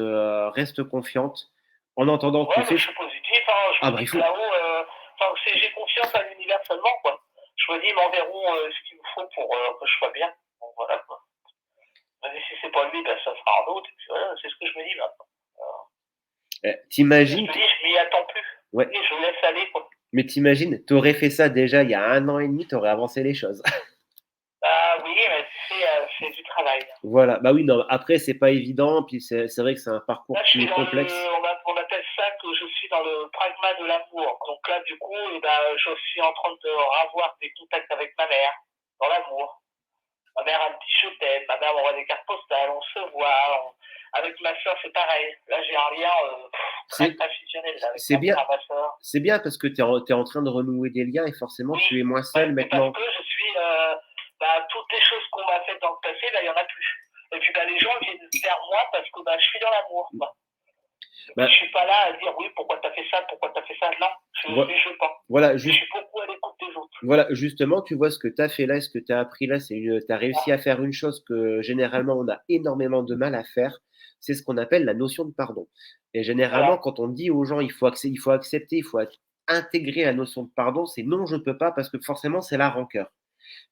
confiante. En entendant, tu Ouais, mais sais. je suis positif, hein. Je Ah me bah dis il que faut. là-haut, j'ai confiance à l'univers seulement, quoi. Je me dis, ils m'enverront ce qu'il me faut pour que je sois bien. Donc voilà, quoi. Mais si c'est pas lui, ben, ça sera un autre. Et puis voilà, c'est ce que je me dis maintenant. Je T'imagines. me dis, je m'y attends plus. Ouais. Et je laisse aller, quoi. Mais t'imagines, t'aurais fait ça déjà il y a 1 an et demi, t'aurais avancé les choses. Ah oui, mais tu sais, c'est du travail. Voilà. Bah oui, non. Après, c'est pas évident. Puis c'est vrai que c'est un parcours Là, je qui suis est dans complexe. on appelle ça que je suis dans le pragma de l'amour. Donc là, du coup, eh ben, je suis en train de avoir des contacts avec ma mère, dans l'amour. Ma mère, elle me dit je t'aime. Ma mère m'envoie des cartes postales, on se voit. Avec ma soeur, c'est pareil. Là, j'ai un lien très, très fusionnel avec C'est ma bien. mère et ma soeur. C'est bien parce que t'es en train de renouer des liens et forcément, Oui, tu es moins seul mais parce maintenant. que je suis. Toutes les choses qu'on m'a faites dans le passé, là, il n'y en a plus. Et puis, les gens viennent vers moi parce que je suis dans l'amour, quoi. Bah, je suis pas là à dire oui, pourquoi tu as fait ça, pourquoi tu as fait ça. Non, je vo- ne veux pas. voilà, Je suis beaucoup à l'écoute des autres. voilà, justement, tu vois ce que tu as fait là, ce que tu as appris là, c'est tu as réussi à faire une chose que généralement on a énormément de mal à faire, c'est ce qu'on appelle la notion de pardon. Et généralement, Voilà. quand on dit aux gens il faut accepter, il faut intégrer la notion de pardon, c'est non, je peux pas parce que forcément c'est la rancœur.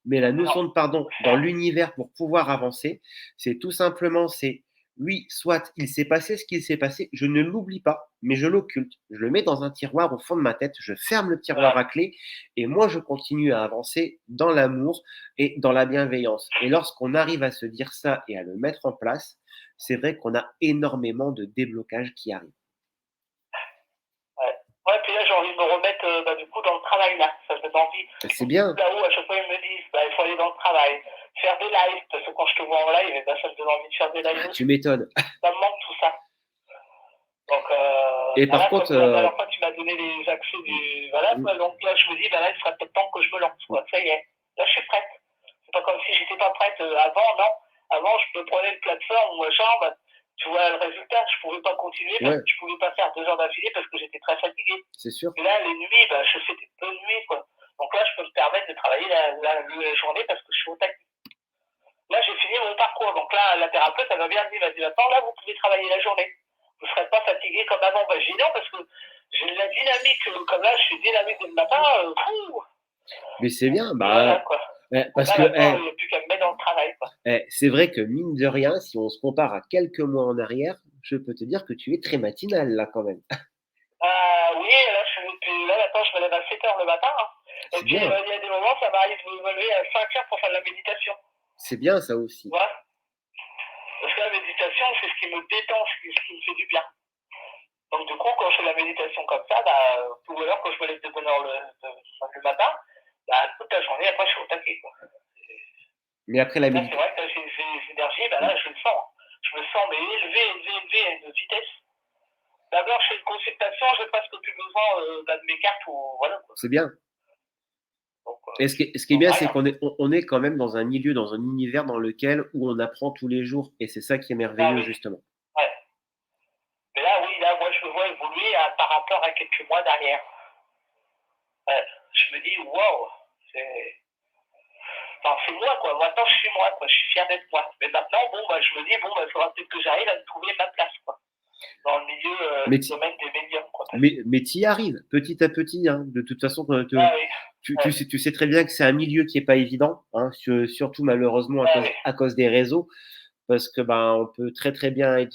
Mais la Non, notion de pardon faut dans faire. l'univers pour pouvoir avancer, c'est tout simplement, c'est oui, soit il s'est passé ce qu'il s'est passé, je ne l'oublie pas, mais je l'occulte. Je le mets dans un tiroir au fond de ma tête, je ferme le tiroir Voilà. à clé et moi je continue à avancer dans l'amour et dans la bienveillance. Et lorsqu'on arrive à se dire ça et à le mettre en place, c'est vrai qu'on a énormément de déblocages qui arrivent. Ouais. Ouais, puis là, j'ai envie de me remettre du coup dans le travail là. Ça me donne envie. C'est bien, Là-haut, à chaque fois, ils me disent il faut aller dans le travail, faire des lives, parce que quand je te vois en live, ça me donne envie de faire des lives tu aussi. m'étonnes. Ça me manque tout ça. Donc, Et par voilà, contre, comme la dernière fois, tu m'as donné les accès du. Voilà, quoi. Donc là, je me dis, là, il serait peut-être temps que je me lance, quoi. Ça y est. Là, je suis prête. C'est pas comme si j'étais pas prête avant, non. Avant, je me prenais une plateforme ou machin, tu vois le résultat, je pouvais pas continuer parce ouais, que je pouvais pas faire 2 heures d'affilée parce que j'étais très fatigué. c'est sûr. Et là, les nuits, je fais des bonnes nuits, quoi. Donc là, je peux me permettre de travailler la journée parce que je suis au taquet. Là, j'ai fini mon parcours. Donc là, la thérapeute, elle m'a bien dit, maintenant, là, vous pouvez travailler la journée. Vous ne serez pas fatigué comme avant. J'ai dit non, parce que j'ai de la dynamique. Comme là, je suis dynamique dès le matin. Mais c'est bien, Voilà, quoi. parce Là, que maintenant, il n'y a plus qu'à me mettre dans le travail, quoi. c'est vrai que mine de rien, si on se compare à quelques mois en arrière, je peux te dire que tu es très matinal là quand même. Oui, là, maintenant, je me lève à 7 heures le matin. Hein. Et C'est puis, bien, il y a des moments, ça m'arrive de me lever à 5 heures pour faire de la méditation. c'est bien ça Tu aussi. vois. Parce que la méditation, c'est ce qui me détend, ce qui me fait du bien. Donc, du coup, quand je fais la méditation comme ça, tout à l'heure, quand je me lève de bonne heure le matin, toute la journée, après, je suis au taquet, quoi. Mais après la Là, c'est méditation, vrai que j'ai des énergies, là, je le sens. Je me sens, mais élevé à une vitesse. D'abord, je fais une consultation, je n'ai presque plus besoin de mes cartes ou voilà, quoi. c'est bien. Donc, Et ce qui est bien, c'est qu'on est quand même dans un milieu, dans un univers dans lequel où on apprend tous les jours. Et c'est ça qui est merveilleux, oui. justement. Ouais. Mais là, oui, moi, je me vois évoluer par rapport à quelques mois derrière. Ouais. Je me dis, waouh, c'est moi, quoi. Maintenant, je suis moi, quoi. Je suis fier d'être moi. Mais maintenant, je me dis, il faudra peut-être que j'arrive à me trouver ma place, quoi. Dans le milieu, Mais du domaine des médiums, quoi. mais tu y arrives, petit à petit. Hein. De toute façon, Oui. tu sais très bien que c'est un milieu qui n'est pas évident, hein, surtout malheureusement Oui. à cause des réseaux. Parce que on peut très très bien être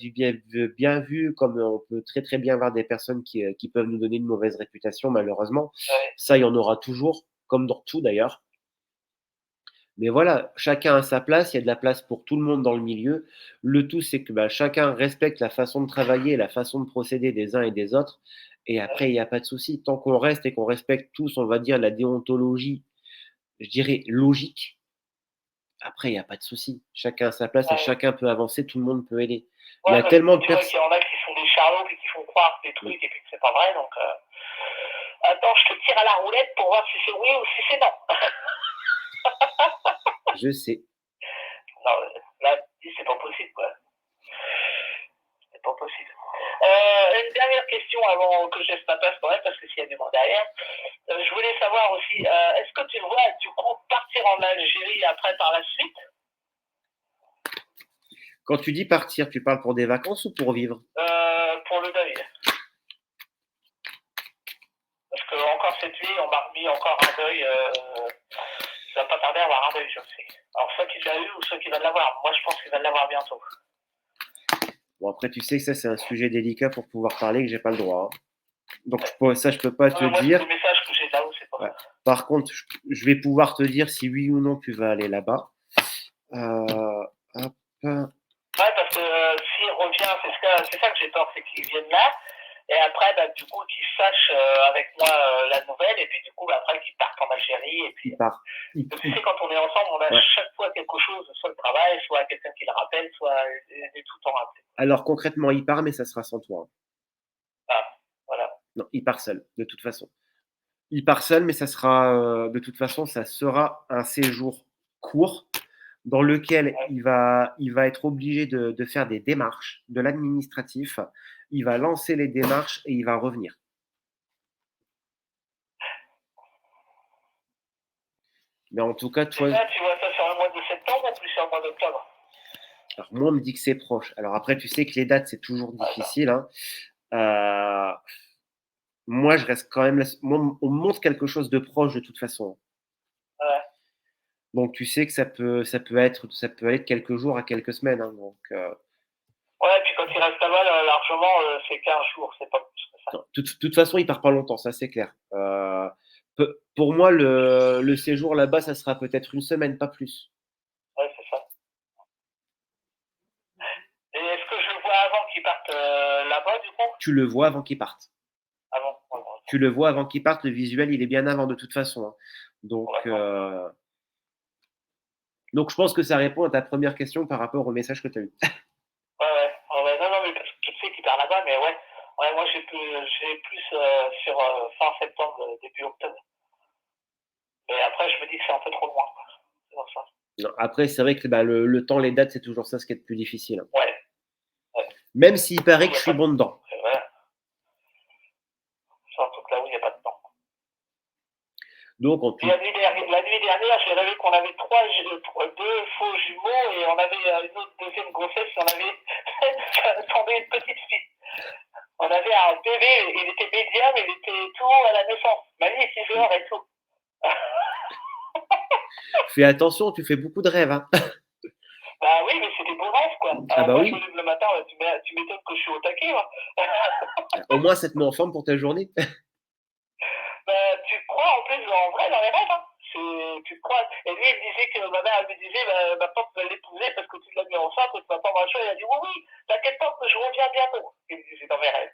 bien vu, comme on peut très très bien avoir des personnes qui peuvent nous donner une mauvaise réputation, malheureusement. Oui. Ça, il y en aura toujours, comme dans tout d'ailleurs. Mais voilà, chacun a sa place, il y a de la place pour tout le monde dans le milieu. Le tout, c'est que chacun respecte la façon de travailler, la façon de procéder des uns et des autres. Et après, il n'y a pas de souci. Tant qu'on reste et qu'on respecte tous, on va dire, la déontologie, je dirais, logique, après, il n'y a pas de souci. Chacun a sa place et Oui. chacun peut avancer, tout le monde peut aider. Il y Ouais, a parce tellement que de tu vois qu'il personnes. y en a qui sont des charlots et qui font croire des trucs et puis que c'est pas vrai. Donc, attends, je te tire à la roulette pour voir si c'est oui ou si c'est non. Je sais. Non, là, c'est pas possible, quoi. C'est pas possible. Une dernière question avant que je laisse ma place quand même, parce que s'il y a des gens derrière. Je voulais savoir aussi, est-ce que tu vois du coup partir en Algérie après par la suite? Quand tu dis partir, tu parles pour des vacances ou pour vivre? Pour le deuil. Parce que encore cette nuit, on m'a remis encore un deuil. Il va pas tarder à avoir un deuil, je sais. Alors soit qu'il l'a eu ou soit qu'il va l'avoir. Moi, je pense qu'il va l'avoir bientôt. Bon, après, tu sais que ça, c'est un sujet délicat pour pouvoir parler, que j'ai pas le droit. Hein. Donc, ça, je peux pas te Moi, dire. c'est des messages que j'ai là-haut, c'est pas Ouais. ça. Par contre, je vais pouvoir te dire si oui ou non tu vas aller là-bas. Hop. Ouais, parce que s'il revient, c'est ça que j'ai peur, c'est qu'il vienne là. Et après, du coup, qu'il sache avec moi la nouvelle. Et puis, du coup, après, qu'il parte en Algérie. Et puis, Il part. tu sais, quand on est ensemble, on a chaque fois quelque chose, soit le travail, soit quelqu'un qui le rappelle, soit est tout le temps rappelé. Alors, concrètement, il part, mais ça sera sans toi. Voilà. Non, il part seul, de toute façon. Il part seul, mais ça sera, de toute façon, ça sera un séjour court dans lequel Ouais. il va être obligé de faire des démarches, de l'administratif. Il va lancer les démarches et il va revenir. Mais en tout cas, Et toi, ça, tu vois ça sur le mois de septembre ou plus sur le mois d'octobre? alors moi, on me dit que c'est proche. Alors après, tu sais que les dates, c'est toujours D'accord. difficile, hein. Euh, moi, je reste quand même là. Moi, on me montre quelque chose de proche de toute façon. Ouais. Donc tu sais que ça peut être quelques jours à quelques semaines, hein. Donc Ouais, puis quand il reste là-bas, largement, c'est 15 jours, c'est pas plus que ça. non, toute façon, il part pas longtemps, ça c'est clair. Pour moi, le séjour là-bas, ça sera peut-être une semaine, pas plus. Ouais, c'est ça. Et est-ce que je le vois avant qu'il parte là-bas, du coup? Tu le vois avant qu'il parte. Avant, ouais, bon, Tu le vois avant qu'il parte. Le visuel, il est bien avant de toute façon, hein. Donc, d'accord. donc je pense que ça répond à ta première question par rapport au message que tu as eu. Ouais. Non, non, mais parce que je sais qu'il part là-bas, mais ouais. Ouais, moi, j'ai plus sur fin septembre, début octobre. Mais après, je me dis que c'est un peu trop loin, quoi. C'est pour ça. Non, après, c'est vrai que bah, le temps, les dates, c'est toujours ça ce qui est le plus difficile, hein. Ouais, ouais. Même s'il Surtout, paraît il que n'y je a suis pas de... bon dedans. Ouais. Surtout que là où il n'y a pas de temps. Donc, en Et tout. la nuit dernière, j'ai rêvé qu'on avait deux faux jumeaux et on avait une autre deuxième grossesse, on avait tombé une petite fille. On avait un bébé, il était médium, il était tout à la naissance. Magnifique et tout. Fais attention, tu fais beaucoup de rêves, hein. Bah oui, mais c'est des beaux rêves, quoi. Ah bah Moi, je me oui. lève le matin, tu m'étonnes que je suis au taquet, moi. Au moins, ça te met en forme pour ta journée. Bah, tu crois en plus en vrai dans les rêves, hein. Tu crois. Et lui, il me disait que ma mère, elle me disait, bah, ma tante va l'épouser parce que tu l'as mis enceinte, que tu vas pas machin. Il a dit, oui, oui, t'inquiète pas, que je reviens bientôt. Il me disait dans mes rêves.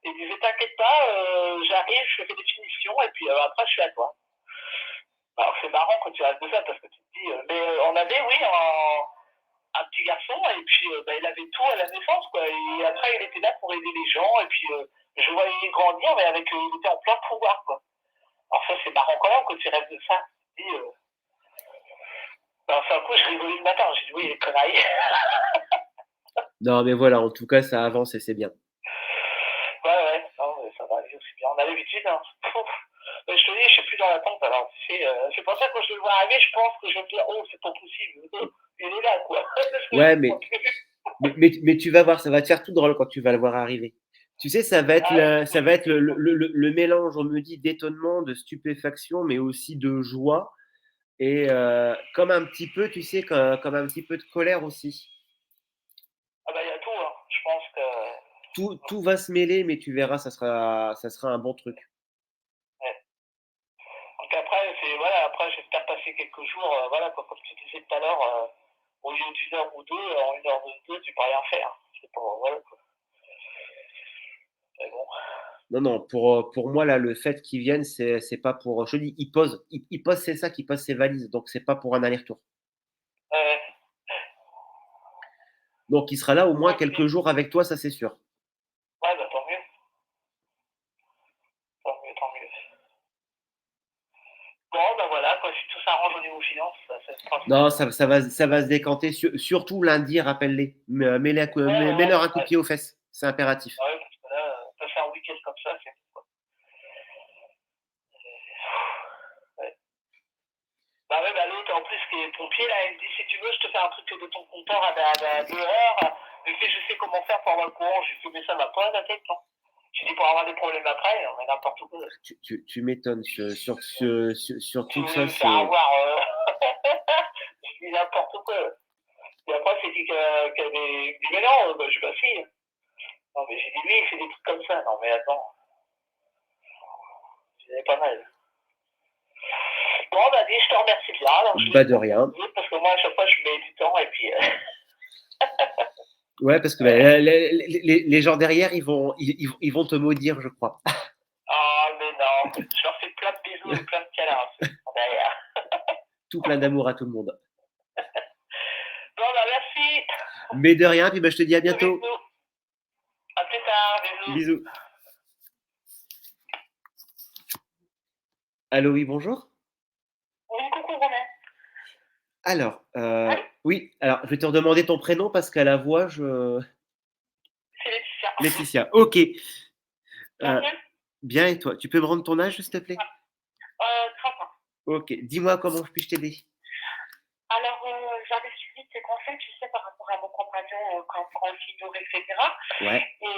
Il me disait, t'inquiète pas, j'arrive, je fais des finitions, et puis après, je suis à toi. Alors, c'est marrant quand tu restes de ça, parce que tu te dis, mais on avait, oui, un petit garçon, et puis bah, il avait tout à la naissance, quoi. Et après, il était là pour aider les gens, et puis je voyais grandir, mais il était en plein pouvoir, quoi. Alors ça, c'est marrant quand même que tu rêves de ça. Tu te dis, enfin, un coup, je rigolais le matin, j'ai dit, oui, les conneries. Non, mais voilà, en tout cas, ça avance et c'est bien. Ouais, non, mais ça va aller aussi bien. On a l'habitude, hein. Mais je te dis, je suis plus dans l'attente, alors c'est pour ça que quand je le vois arriver, je pense que je vais me dire, oh, c'est pas possible, il est là, quoi. Ouais, mais tu vas voir, ça va te faire tout drôle quand tu vas le voir arriver. Tu sais, ça va être, Ah ouais, ça va être le mélange, on me dit, d'étonnement, de stupéfaction, mais aussi de joie. Et comme un petit peu, tu sais, comme un petit peu de colère aussi. ah bah il y a tout, hein. Je pense que Tout va se mêler, mais tu verras, ça sera un bon truc. ouais. Donc après, voilà, après j'espère passer quelques jours, voilà, comme tu disais tout à l'heure, au lieu d'une heure ou deux, en une heure ou deux, tu peux rien faire. C'est pas, voilà, quoi. Mais bon. Non, non, pour moi, là, le fait qu'ils viennent, c'est pas pour. Je te dis, ils posent, c'est ça, qu'ils posent ses valises, donc c'est pas pour un aller-retour. Euh, Donc il sera là au moins ok. quelques jours avec toi, ça c'est sûr. Ouais, bah tant mieux. Tant mieux, tant mieux. Bon, bah voilà, quoi, si tout s'arrange au niveau finance, ça se passe. Non, ça va se décanter, surtout lundi, rappelle-les. Mets-leur un coup de Ouais. pied aux fesses, c'est impératif. Ouais, parce que là, passer un week-end comme ça, c'est quoi. Ouais. Bah ouais, bah l'autre, en plus, qui est pompier, là, il me dit, si tu veux, je te fais un truc de ton compteur à 2 heures. Il fait, je sais comment faire pour avoir le courant. J'ai fait, mais ça va pas la tête, non. J'ai dit, pour avoir des problèmes après, on est n'importe quoi. Tu m'étonnes sur Tu tout voulais ça, me faire c'est. avoir. J'ai dit n'importe quoi. Et après, c'est dit qu'il y avait. Il dit, mais non, bah, je suis pas fille. Non, mais j'ai dit, lui, il fait des trucs comme ça. Non, mais attends, c'est pas mal. Bon, bah, dis, je te remercie bien. Alors, je Bah vais de rien. parce que moi, à chaque fois, je mets du temps et puis. Ouais, parce que bah, les gens derrière, ils vont te maudire, je crois. Ah, mais non, je leur fais plein de bisous et plein de câlins derrière. Tout plein d'amour à tout le monde. Bon, bah, merci. Mais de rien, puis bah, je te dis à bientôt. Bisous. À plus tard. Bisous. Bisous. Allô, oui, bonjour. Oui, coucou, Romain. Alors, Allô? oui, alors je vais te redemander ton prénom parce qu'à la voix, je C'est Laetitia. Laetitia, OK. Tu vas Heu, bien? bien et toi? Tu peux me rendre ton âge, s'il te plaît? 30 ans. OK. Dis-moi comment puis-je t'aider? Alors, j'avais suivi tes conseils, tu sais, par rapport à mon compagnon, quand on s'ignorait, et cetera. Ouais, Et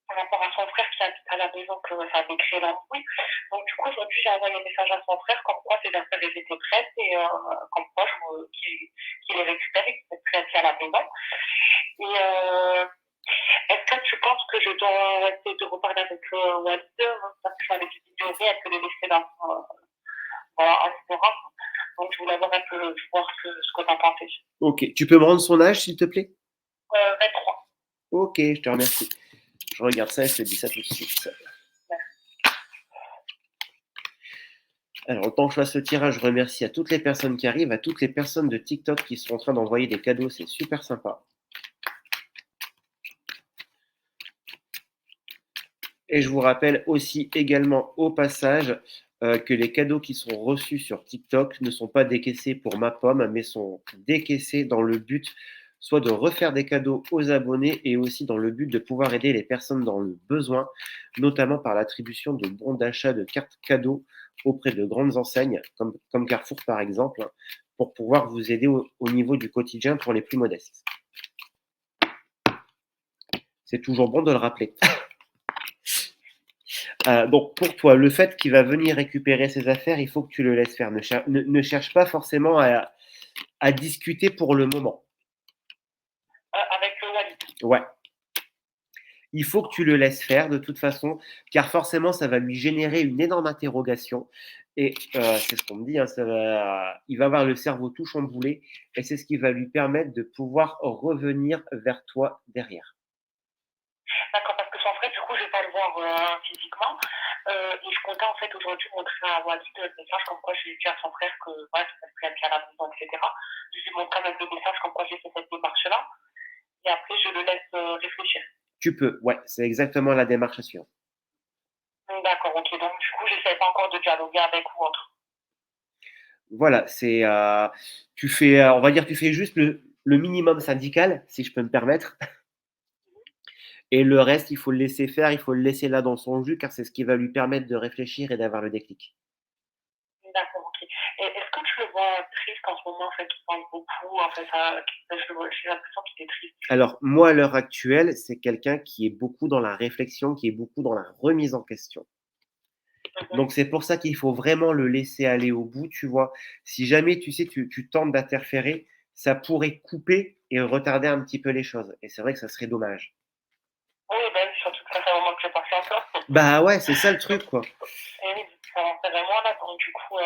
par rapport à son frère qui habite à la maison, que ça avait créé l'embrouille. Donc, du coup, aujourd'hui, j'ai envoyé un message à son frère, comme quoi ses affaires elles étaient prêtes et comme quoi qu'il les récupère et qu'il est prêt à la maison. Et est-ce que tu penses que je dois essayer de reparler avec Walter, parce que je l'avais dit d'ignorer, est-ce que le laisser dans en ignorance? Donc, je voulais voir un peu, voir ce que t'en pensais. OK. Tu peux me rendre son âge, s'il te plaît? 23. OK, je te remercie. Je regarde ça et je te dis ça tout de suite. Alors, autant que je fasse ce tirage, je remercie à toutes les personnes qui arrivent, à toutes les personnes de TikTok qui sont en train d'envoyer des cadeaux, c'est super sympa. Et je vous rappelle aussi également au passage que les cadeaux qui sont reçus sur TikTok ne sont pas décaissés pour ma pomme, mais sont décaissés dans le but soit de refaire des cadeaux aux abonnés et aussi dans le but de pouvoir aider les personnes dans le besoin, notamment par l'attribution de bons d'achat de cartes cadeaux auprès de grandes enseignes, comme Carrefour par exemple, pour pouvoir vous aider au niveau du quotidien pour les plus modestes. C'est toujours bon de le rappeler. Donc pour toi, le fait qu'il va venir récupérer ses affaires, il faut que tu le laisses faire. Ne cherche pas forcément à discuter pour le moment. Avec Walid. Ouais. Il faut que tu le laisses faire de toute façon, car forcément, ça va lui générer une énorme interrogation. Et c'est ce qu'on me dit, hein, il va avoir le cerveau tout chamboulé, et c'est ce qui va lui permettre de pouvoir revenir vers toi derrière. D'accord, parce que son frère, du coup, je vais pas le voir physiquement. Et je comptais en fait aujourd'hui montrer à Walid le message comme quoi je lui ai dit à son frère que ouais, ça serait bien à la maison, etc. Je lui montre quand même le message comme quoi j'ai fait cette démarche-là. Et après, je le laisse réfléchir. Tu peux, ouais, c'est exactement la démarche à suivre. D'accord, ok. Donc, du coup, j'essaie pas encore de dialoguer avec ou autre. Voilà, tu fais, on va dire, tu fais juste le minimum syndical, si je peux me permettre. Et le reste, il faut le laisser faire, il faut le laisser là dans son jus, car c'est ce qui va lui permettre de réfléchir et d'avoir le déclic. D'accord, ok. Et est-ce que tu le vois triste en ce moment, en fait, qui parle beaucoup, en fait, j'ai l'impression qu'il est triste. Alors, moi, à l'heure actuelle, c'est quelqu'un qui est beaucoup dans la réflexion, qui est beaucoup dans la remise en question. Donc, c'est pour ça qu'il faut vraiment le laisser aller au bout, tu vois. Si jamais, tu sais, tu tentes d'interférer, ça pourrait couper et retarder un petit peu les choses. Et c'est vrai que ça serait dommage. Oui, ben, surtout que ça fait un moment que j'ai pas fait encore. Bah ouais, c'est ça le truc, quoi. Et oui, ça m'en fait vraiment là, donc du coup,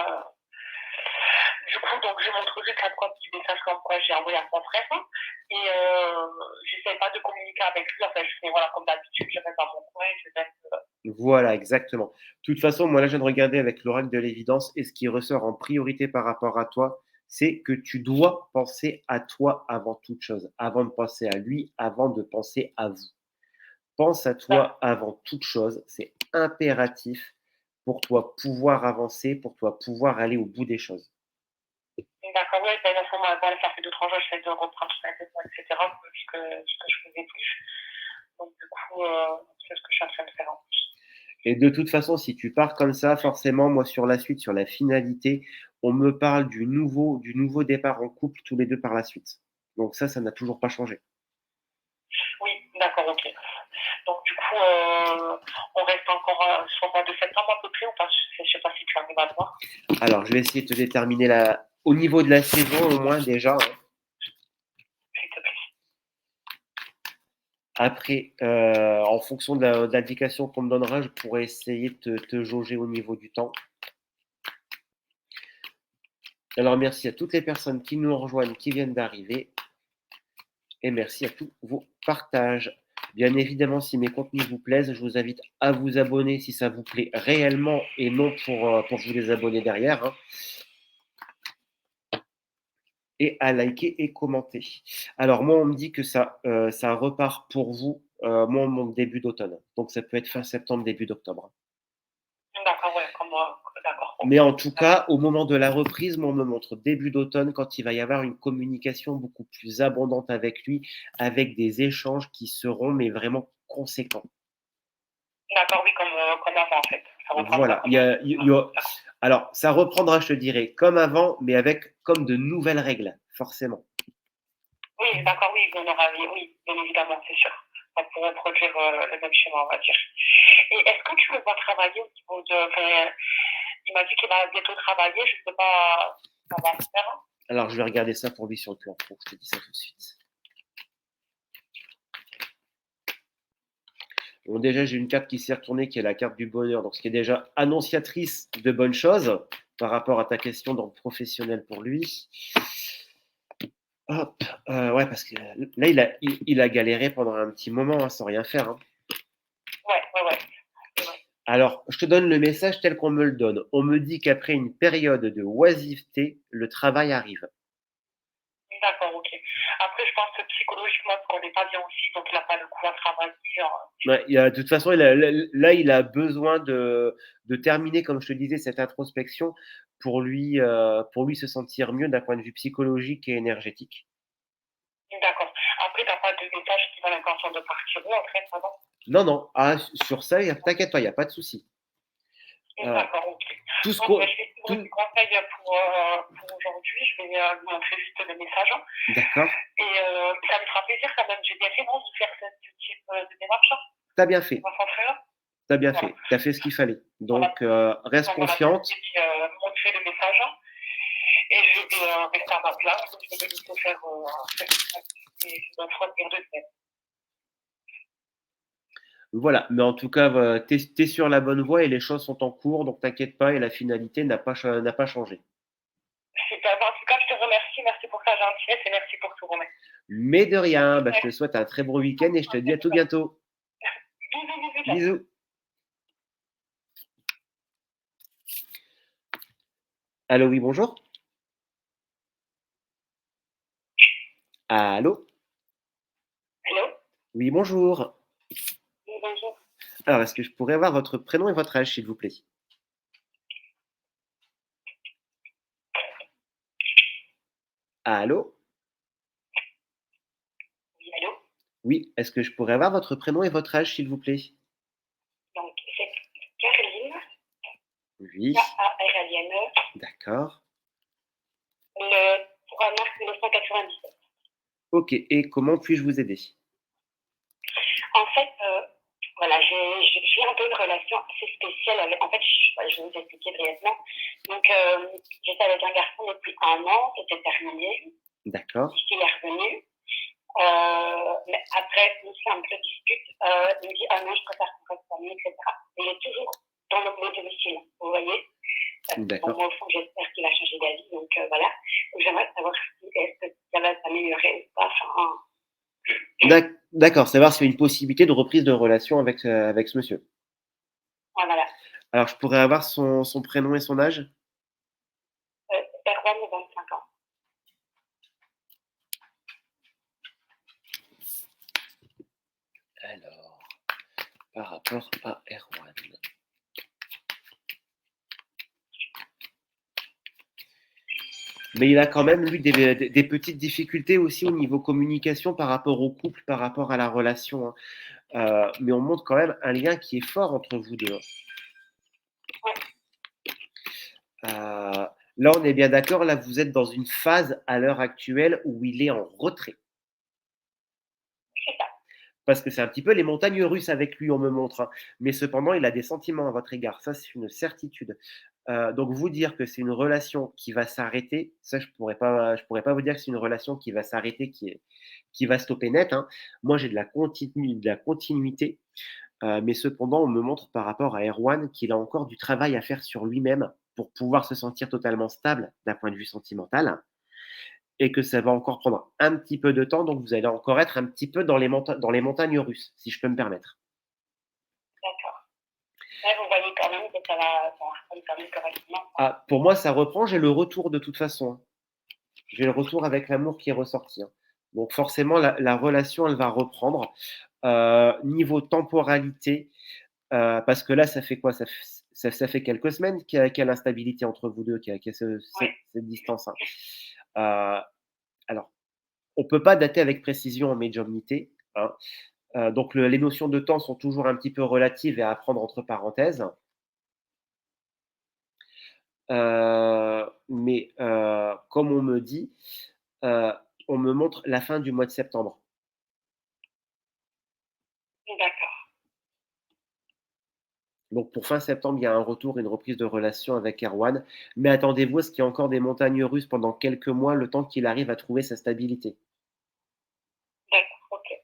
donc j'ai mon truc à quoi petit message comme quoi j'ai envoyé à mon frère. Et j'essaie pas de communiquer avec lui, enfin, je fais, voilà, comme d'habitude, je reste dans mon coin, je laisse. Voilà, exactement. De toute façon, moi là, je viens de regarder avec l'oracle de l'évidence et ce qui ressort en priorité par rapport à toi, c'est que tu dois penser à toi avant toute chose, avant de penser à lui, avant de penser à vous. Pense à toi avant toute chose, c'est impératif pour toi pouvoir avancer, pour toi pouvoir aller au bout des choses. D'accord, ouais, ben, à ce moment-là, voilà, ça fait 2-3 jours, j'essaie de reprendre tout ça, etc., ce que je faisais plus. Donc, du coup, c'est ce que je suis en train de faire en plus. Et de toute façon, si tu pars comme ça, forcément, moi, sur la suite, sur la finalité, on me parle du nouveau départ en couple tous les deux par la suite. Donc ça n'a toujours pas changé. Oui, d'accord, ok. Donc, du coup, on reste encore sur le mois de septembre à peu près, ou pas? Je sais pas si tu arrives à le voir. Alors, je vais essayer de te déterminer au niveau de la saison, au moins déjà, hein. S'il te plaît. Après, en fonction de l'indication qu'on me donnera, je pourrais essayer de te jauger au niveau du temps. Alors, merci à toutes les personnes qui nous rejoignent, qui viennent d'arriver. Et merci à tous vos partages. Bien évidemment, si mes contenus vous plaisent, je vous invite à vous abonner si ça vous plaît réellement et non pour vous désabonner derrière, hein. Et à liker et commenter. Alors moi, on me dit que ça repart pour vous, moi, mon début d'automne. Donc ça peut être fin septembre, début d'octobre. D'accord, ouais, comme moi, d'accord. Mais en tout cas, au moment de la reprise, moi, on me montre début d'automne, quand il va y avoir une communication beaucoup plus abondante avec lui, avec des échanges qui seront, mais vraiment conséquents. D'accord, oui, comme avant, en fait. Ça reprendra Voilà. comme avant. D'accord. Alors, ça reprendra, je te dirais, comme avant, mais avec comme de nouvelles règles, forcément. Oui, d'accord, oui, on aura, oui, bien évidemment, c'est sûr. Ça pourrait reproduire le même schéma, on va dire. Et est-ce que tu le vois travailler au niveau de. Enfin, il m'a dit qu'il va bientôt travailler, je ne sais pas si ça va se faire. Alors, je vais regarder ça pour lui sur le plan pro. Je te dis ça tout de suite. Bon, déjà, j'ai une carte qui s'est retournée, qui est la carte du bonheur, donc ce qui est déjà annonciatrice de bonnes choses par rapport à ta question dans le professionnel pour lui. Hop, ouais, parce que là, il a galéré pendant un petit moment, hein, sans rien faire. Hein. Ouais. Alors, je te donne le message tel qu'on me le donne. On me dit qu'après une période de oisiveté, le travail arrive. D'accord, ok. Après, je pense que psychologiquement, parce qu'on n'est pas bien aussi, donc il n'a pas le coup à travailler. Ouais, de toute façon, là, il a besoin de terminer, comme je te disais, cette introspection pour lui se sentir mieux d'un point de vue psychologique et énergétique. D'accord. Après, tu n'as pas de message qui va l'intention de partir ou après, ça va? Non. Ah, sur ça, t'inquiète pas, il n'y a pas de souci. D'accord, ok. Tout ce Donc, qu'on. je vais te donner des conseils pour aujourd'hui. Je vais lui montrer juste le message. D'accord. Et ça me fera plaisir quand même. J'ai bien fait, non, de faire ce type de démarche. T'as bien fait. T'as bien Voilà. fait. T'as fait ce qu'il fallait. Donc, reste Donc, confiante. voilà, montrer le message. Et je vais rester à ma place. Je vais laisser faire une fois de 2 semaines. Voilà, mais en tout cas, tu es sur la bonne voie et les choses sont en cours, donc t'inquiète pas et la finalité n'a pas changé. Super. En tout cas, je te remercie. Merci pour ta gentillesse et merci pour tout, Romain. Mais de rien, je te souhaite un très bon week-end et je te dis à tout bientôt. Bisous. Bisous. Allô, oui, bonjour. Allô? Allô? Oui, bonjour. Oui, bonjour. Alors, est-ce que je pourrais avoir votre prénom et votre âge, s'il vous plaît? Allô? Oui, allô? Oui, est-ce que je pourrais avoir votre prénom et votre âge, s'il vous plaît? Donc, c'est Caroline, Oui, K-A-R-L-I-N-E, d'accord. pour un mars 1997. Ok, et comment puis-je vous aider? En fait, voilà, j'ai un peu une relation assez spéciale avec. En fait, je vais vous expliquer brièvement. Donc, j'étais avec un garçon depuis 1 an, c'était terminé. D'accord. Il est revenu. Mais après une simple dispute, il me dit ah non, je préfère qu'on reste amis, etc. Et il est toujours dans le domicile, vous voyez. D'accord. Bon, moi, au fond, j'espère qu'il a changé d'avis, donc voilà. Donc, j'aimerais savoir si est-ce que ça va s'améliorer ou pas. D'accord, savoir s'il y a une possibilité de reprise de relation avec ce monsieur. Voilà. Alors, je pourrais avoir son prénom et son âge? Erwan, 25 ans. Alors, par rapport à Erwan. Mais il a quand même eu des petites difficultés aussi au niveau communication par rapport au couple, par rapport à la relation. Hein. Mais on montre quand même un lien qui est fort entre vous deux. Là, on est bien d'accord, là, vous êtes dans une phase à l'heure actuelle où il est en retrait. C'est ça. Parce que c'est un petit peu les montagnes russes avec lui, on me montre. Hein. Mais cependant, il a des sentiments à votre égard. Ça, c'est une certitude. Donc, vous dire que c'est une relation qui va s'arrêter, ça, je pourrais pas vous dire que c'est une relation qui va s'arrêter, qui va stopper net. Hein. Moi, j'ai de la continuité. Mais cependant, on me montre par rapport à Erwan qu'il a encore du travail à faire sur lui-même pour pouvoir se sentir totalement stable d'un point de vue sentimental et que ça va encore prendre un petit peu de temps. Donc, vous allez encore être un petit peu dans les montagnes russes, si je peux me permettre. D'accord. Là, vous voyez quand même que ça va reprendre quand même correctement. Ah, pour moi, ça reprend. J'ai le retour de toute façon. Hein. J'ai le retour avec l'amour qui est ressorti. Hein. Donc, forcément, la relation, elle va reprendre. Niveau temporalité, parce que là, ça fait quoi? Ça fait quelques semaines qu'il y a l'instabilité entre vous 2, qu'il y a Oui, cette distance, hein. Heu, alors, on peut pas dater avec précision en médiumnité, hein, donc les notions de temps sont toujours un petit peu relatives et à prendre entre parenthèses, mais comme on me dit, heu, on me montre la fin du mois de septembre. d'accord. Donc pour fin septembre, il y a un retour, une reprise de relation avec Erwan, mais attendez-vous à ce qu'il y ait encore des montagnes russes pendant quelques mois, le temps qu'il arrive à trouver sa stabilité. D'accord, ok.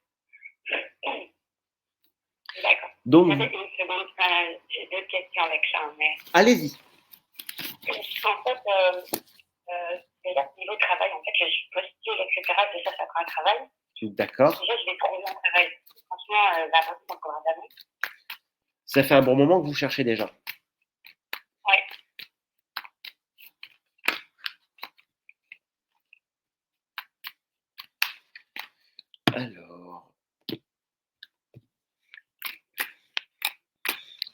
D'accord. Donc J'avais une seconde, j'ai deux questions avec ça, mais allez-y. en fait, déjà, niveau travail, en fait, je postule, etc. Déjà, ça prend un travail. D'accord. Déjà, je vais trouver un travail. Franchement, la vente, c'est encore un année. Ça fait un bon moment que vous cherchez déjà. Ouais, Alors,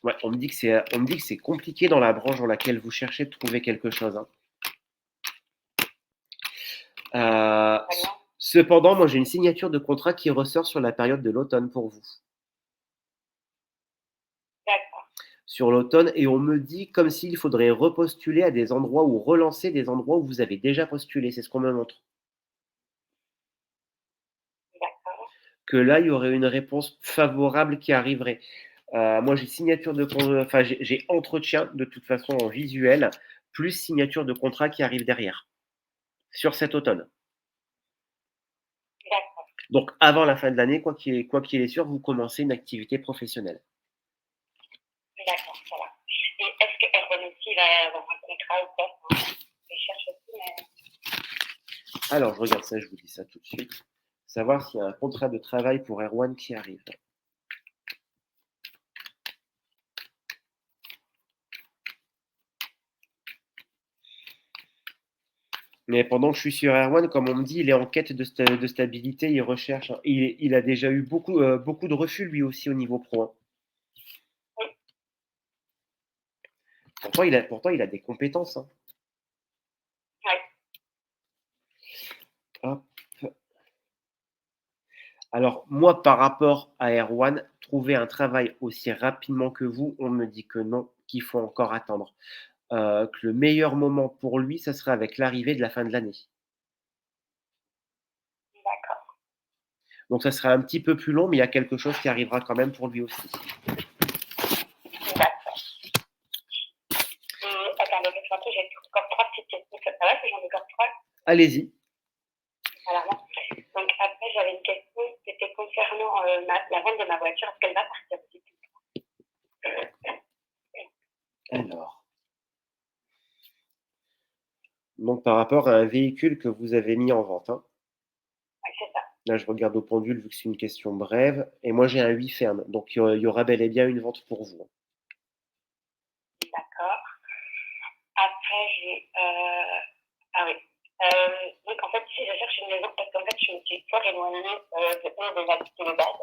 ouais, on me dit que c'est compliqué dans la branche dans laquelle vous cherchez de trouver quelque chose, hein. très bien. Cependant, moi j'ai une signature de contrat qui ressort sur la période de l'automne pour vous. D'accord, Sur l'automne et on me dit comme s'il faudrait repostuler à des endroits ou relancer des endroits où vous avez déjà postulé, c'est ce qu'on me montre. d'accord, Que là, il y aurait une réponse favorable qui arriverait. Moi, j'ai signature de enfin, j'ai entretien de toute façon en visuel, plus signature de contrat qui arrive derrière, sur cet automne. d'accord, Donc avant la fin de l'année, quoi qu'il est sûr, vous commencez une activité professionnelle. d'accord, ça va. Et est-ce que Erwan aussi va avoir un contrat ou pas? Je cherche aussi, mais Alors, je regarde ça, je vous dis ça tout de suite. Savoir s'il y a un contrat de travail pour Erwan qui arrive. Mais pendant que je suis sur Erwan, comme on me dit, il est en quête de stabilité, il recherche, hein. Il a déjà eu beaucoup de refus lui aussi au niveau pro, hein. oui, Pourtant, il a des compétences, hein. ouais, Hop. Alors moi, par rapport à Erwan, trouver un travail aussi rapidement que vous, on me dit que non, qu'il faut encore attendre. Que le meilleur moment pour lui, ça serait avec l'arrivée de la fin de l'année. d'accord, Donc ça sera un petit peu plus long, mais il y a quelque chose qui arrivera quand même pour lui aussi. d'accord. Et attendez, laisse-moi tout, j'ai encore trois petites questions. Ça va si j'en ai encore trois? Allez-y. Alors, non. Donc, après, j'avais une question, c'était concernant la vente de ma voiture. Est-ce qu'elle va partir aussi? Alors, donc par rapport à un véhicule que vous avez mis en vente, hein. Oui, c'est ça. Là, je regarde au pendule vu que c'est une question brève. Et moi, j'ai un 8 ferme. Donc, il y aura bel et bien une vente pour vous, hein. D'accord. Après, j'ai. Ah oui. Donc, en fait, si je cherche une maison, parce qu'en fait, je me suis fort éloignée de où j'ai habité de base.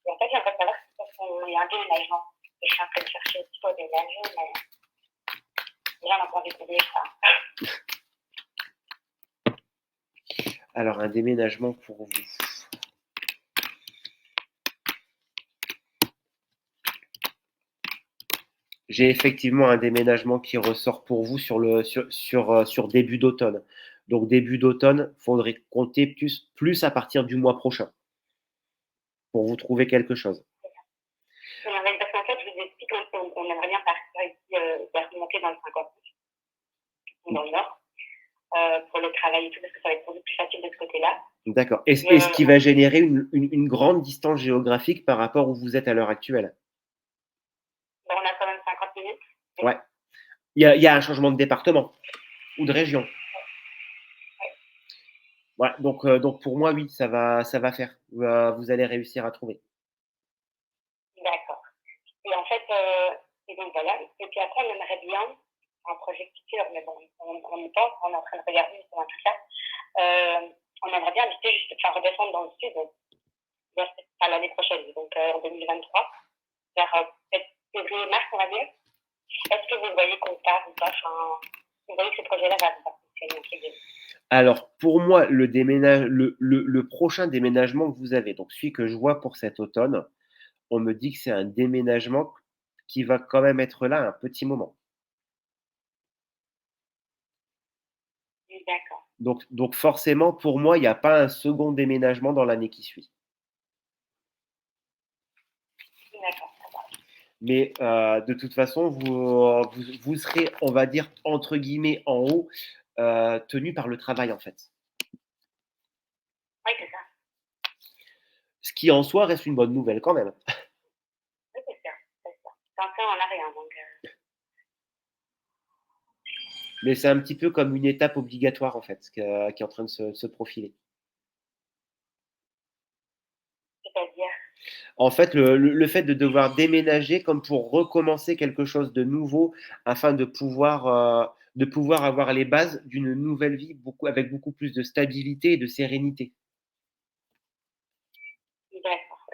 Et en fait, j'aimerais savoir si parce qu'il y a un déménagement. Et je suis en train de chercher aussi pour déménager, mais déjà, on n'a pas envie de dire ça. Alors, un déménagement pour vous. J'ai effectivement un déménagement qui ressort pour vous sur début d'automne. Donc début d'automne, faudrait compter plus à partir du mois prochain pour vous trouver quelque chose. Parce qu'en fait, je vous explique, on aimerait bien partir ici, vers remonter dans le 50 ou dans le nord, pour le travail et tout, parce que ça va être beaucoup plus facile de ce côté-là. D'accord. Est-ce qui va générer une grande distance géographique par rapport où vous êtes à l'heure actuelle? On a quand même 50 minutes. Ouais. Il y a un changement de département ou de région. Ouais, donc pour moi, oui, ça va faire. Vous allez réussir à trouver. D'accord. Et en fait, et donc voilà. Et puis après, on aimerait bien un projet futur, mais bon, on y pense, on est en train de regarder justement tout ça. On aimerait bien habiter juste, enfin, redescendre dans le sud, l'année prochaine, donc en 2023, vers peut-être février-mars, on va dire. Est-ce que vous voyez qu'on part ou pas, enfin, vous voyez que ce projet-là va fonctionner entre guillemets? Alors, pour moi, le prochain déménagement que vous avez, donc celui que je vois pour cet automne, on me dit que c'est un déménagement qui va quand même être là un petit moment. D'accord, Donc forcément, pour moi, il y a pas un second déménagement dans l'année qui suit. d'accord, ça va. Mais de toute façon, vous serez, on va dire, entre guillemets, «en haut», tenu par le travail, en fait. Oui, c'est ça. Ce qui, en soi, reste une bonne nouvelle quand même. Oui, c'est sûr, c'est sûr. Sans ça, on n'a rien donc Mais c'est un petit peu comme une étape obligatoire, en fait, qui est en train de se profiler. c'est-à-dire? En fait, le fait de devoir déménager comme pour recommencer quelque chose de nouveau afin de pouvoir avoir les bases d'une nouvelle vie avec beaucoup plus de stabilité et de sérénité. D'accord,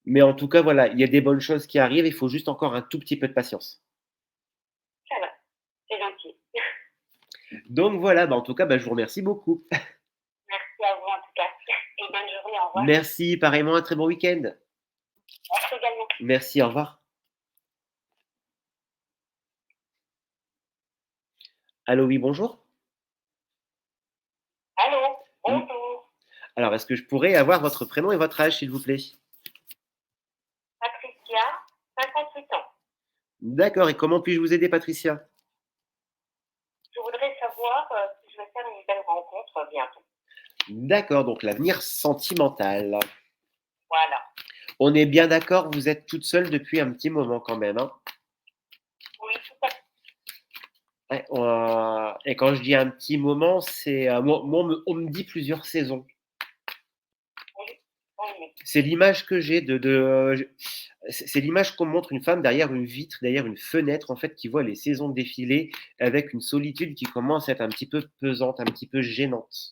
Mais en tout cas, voilà, il y a des bonnes choses qui arrivent, il faut juste encore un tout petit peu de patience. ça va, c'est gentil. Donc voilà, en tout cas, je vous remercie beaucoup. Merci à vous en tout cas et bonne journée, au revoir. Merci, pareillement, un très bon week-end. Merci également. Merci, au revoir. Allô, oui, bonjour. Allô, Mmh, bonjour, alors est-ce que je pourrais avoir votre prénom et votre âge, s'il vous plaît? Patricia, 58 ans. D'accord, et comment puis-je vous aider, Patricia? Je voudrais savoir, si je vais faire une belle rencontre bientôt. D'accord, donc l'avenir sentimental. Voilà. On est bien d'accord, vous êtes toute seule depuis un petit moment quand même, hein? Oui, tout à fait. Ouais, et quand je dis un petit moment, c'est, moi on me dit plusieurs saisons. Oui, oui, oui. C'est l'image que j'ai c'est l'image qu'on montre une femme derrière une vitre, derrière une fenêtre en fait, qui voit les saisons défiler avec une solitude qui commence à être un petit peu pesante, un petit peu gênante.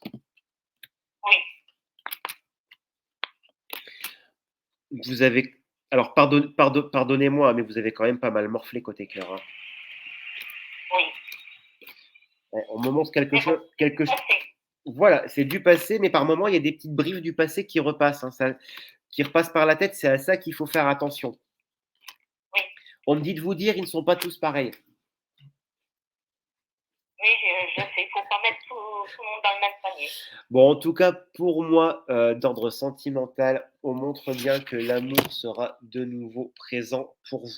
Oui, Vous avez alors pardonnez-moi, mais vous avez quand même pas mal morflé côté cœur, hein. oui. Ouais, on me montre quelque Mais bon, chose quelque tout à ch fait. voilà, c'est du passé, mais par moments, il y a des petites brives du passé qui repassent, hein, qui repassent par la tête, c'est à ça qu'il faut faire attention. Oui, On me dit de vous dire, ils ne sont pas tous pareils. oui, je sais, il faut pas mettre tout le monde dans le même panier. Bon, en tout cas, pour moi, d'ordre sentimental, on montre bien que l'amour sera de nouveau présent pour vous.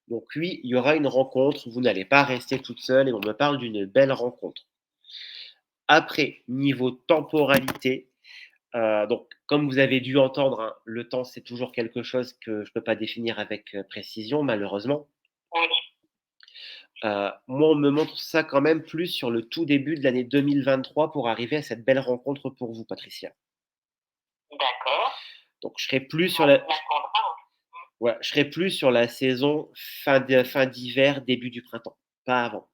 Donc oui, il y aura une rencontre, vous n'allez pas rester toute seule et on me parle d'une belle rencontre. Après, niveau temporalité, donc comme vous avez dû entendre, hein, le temps, c'est toujours quelque chose que je ne peux pas définir avec, précision malheureusement. Oui, Moi, on me montre ça quand même plus sur le tout début de l'année 2023 pour arriver à cette belle rencontre pour vous, Patricia. d'accord. Donc je serai plus sur On la attendra, hein. voilà, je serai plus sur la saison fin d'hiver, début du printemps, pas avant.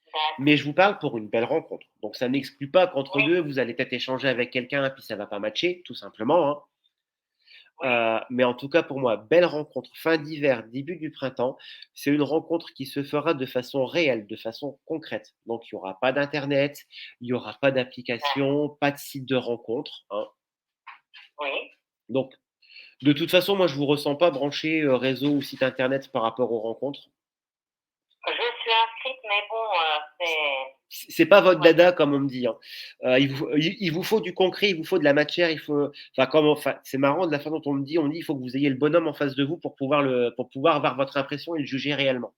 D'accord. Mais je vous parle pour une belle rencontre. Donc ça n'exclut pas qu'entre Oui, 2 vous allez peut-être échanger avec quelqu'un, puis ça va pas matcher, tout simplement, hein. oui, Mais en tout cas pour moi, belle rencontre fin d'hiver, début du printemps. C'est une rencontre qui se fera de façon réelle, de façon concrète. Donc il y aura pas d'internet, il y aura pas d'accord. d'application, pas de site de rencontre, hein. Oui. Donc de toute façon, moi je vous ressens pas branché, réseau ou site internet par rapport aux rencontres. Je suis inscrite, mais bon, c'est C'est pas votre ouais, dada comme on me dit, hein. Il vous faut du concret, il vous faut de la matière, c'est marrant de la façon dont on me dit: «Il faut que vous ayez le bonhomme en face de vous pour pouvoir avoir votre impression et le juger réellement».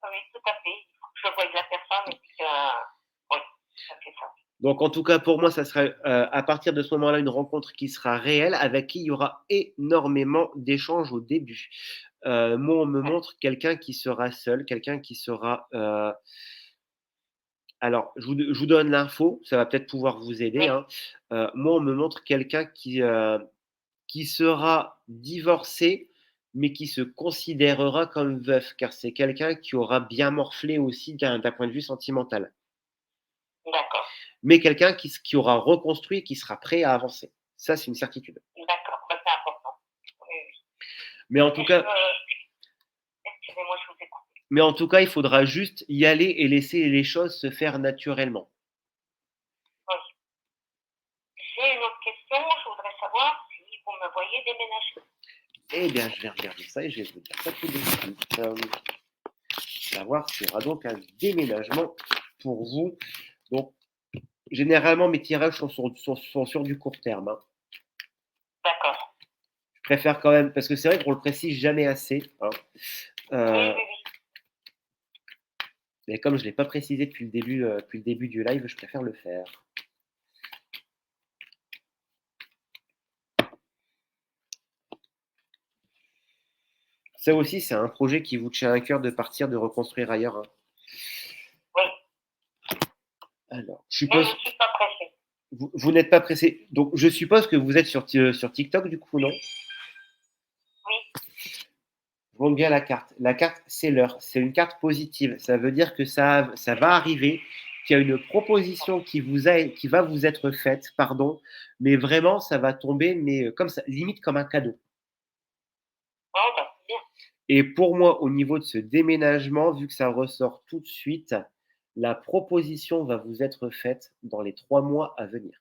oui, tout à fait. Il faut que je voie la personne et puis, oui, ça fait ça. Donc en tout cas pour moi, ça sera, à partir de ce moment-là, une rencontre qui sera réelle, avec qui il y aura énormément d'échanges au début. Moi, on me Ouais, montre quelqu'un qui sera seul, quelqu'un qui sera, alors je vous donne l'info, ça va peut-être pouvoir vous aider, oui, hein. Moi, on me montre quelqu'un qui sera divorcé, mais qui se considérera comme veuf, car c'est quelqu'un qui aura bien morflé aussi d'un point de vue sentimental. d'accord, Mais quelqu'un qui aura reconstruit et qui sera prêt à avancer. Ça, c'est une certitude. d'accord, bah, c'est important. Oui, oui. Mais en tout cas, excusez-moi, je vous ai coupé. mais en tout cas, il faudra juste y aller et laisser les choses se faire naturellement. Oui. J'ai une autre question. Je voudrais savoir si vous me voyez déménager. Eh bien, je vais regarder ça et je vais vous dire ça tout de suite. Savoir s'il y aura donc un déménagement pour vous. Donc, généralement, mes tirages sont sur du court terme, hein. D'accord. Je préfère quand même, parce que c'est vrai qu'on le précise jamais assez, hein. Oui, Euh, oui, oui. mais comme je ne l'ai pas précisé depuis le début du live, je préfère le faire. Ça aussi, c'est un projet qui vous tient à cœur de partir, de reconstruire ailleurs, hein. Oui. Alors, je Mais je suppose, ne suis pas pressée. vous n'êtes pas pressé. Donc, je suppose que vous êtes sur TikTok, du coup, non? Oui. Je montre bien la carte. La carte, c'est l'heure. C'est une carte positive. Ça veut dire que ça va arriver, qu'il y a une proposition qui va vous être faite, pardon, mais vraiment, ça va tomber, mais comme ça, limite comme un cadeau. Oh, bah, c'est bien. Et pour moi, au niveau de ce déménagement, vu que ça ressort tout de suite, la proposition va vous être faite dans les 3 mois à venir.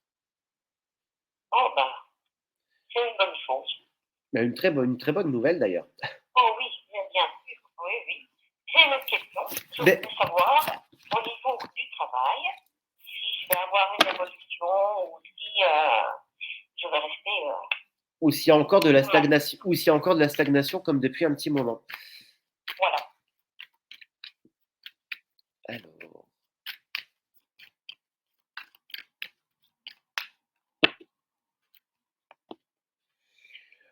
Oh, bah, c'est une bonne chose. Mais une très bonne nouvelle d'ailleurs. Oh oui, bien sûr. Oui, oui. J'ai une autre question. Je Mais- voudrais savoir, au niveau du travail, si je vais avoir une évolution ou si je vais rester. Ou s'il y a encore de la stagnation, ou s'il y a encore de la stagnation comme depuis un petit moment. Voilà. Alors,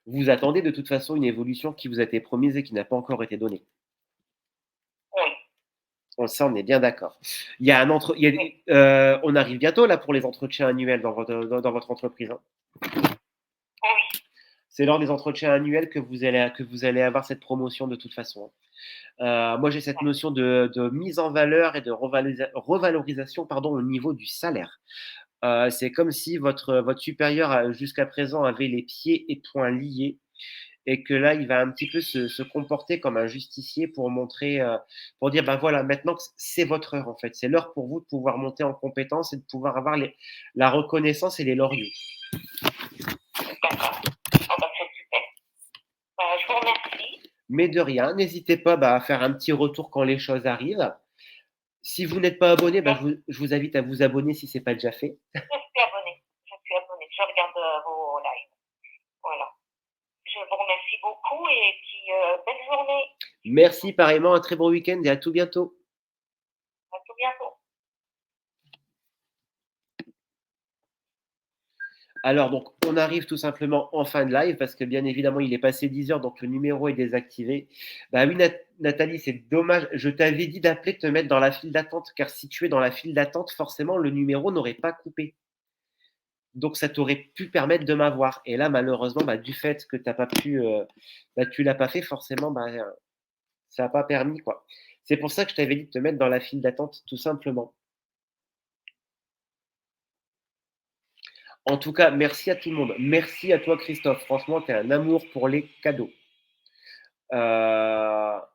vous attendez de toute façon une évolution qui vous a été promise et qui n'a pas encore été donnée. Oui. Ça, on est bien d'accord. Il y a un entre, il y a Oui. on arrive bientôt là pour les entretiens annuels dans votre entreprise, hein. Oui. C'est lors des entretiens annuels que vous allez avoir cette promotion de toute façon, hein. Moi, j'ai cette notion de mise en valeur et de revalorisation, pardon, au niveau du salaire. C'est comme si votre supérieur jusqu'à présent avait les pieds et poings liés et que là, il va un petit peu se comporter comme un justicier pour montrer, pour dire, ben voilà, maintenant que c'est votre heure en fait. C'est l'heure pour vous de pouvoir monter en compétence et de pouvoir avoir la reconnaissance et les lauriers. D'accord. Oh, bah, c'est super. Je vous remercie. Mais de rien, n'hésitez pas à faire un petit retour quand les choses arrivent. Si vous n'êtes pas abonné, je vous invite à vous abonner si ce n'est pas déjà fait. Je suis abonnée. Je suis abonnée. Je regarde vos lives. Voilà. Je vous remercie beaucoup et puis belle journée. Merci pareillement, un très bon week-end et à tout bientôt. À tout bientôt. Alors, donc, on arrive tout simplement en fin de live parce que bien évidemment, il est passé 10 heures, donc le numéro est désactivé. Bah oui, Nathalie, c'est dommage. Je t'avais dit d'appeler, de te mettre dans la file d'attente, car si tu es dans la file d'attente, forcément, le numéro n'aurait pas coupé. Donc, ça t'aurait pu permettre de m'avoir. Et là, malheureusement, du fait que t'as pas pu, tu l'as pas fait, forcément, ça n'a pas permis, quoi. C'est pour ça que je t'avais dit de te mettre dans la file d'attente, tout simplement. En tout cas, merci à tout le monde. Merci à toi, Christophe. Franchement, tu es un amour pour les cadeaux. Ah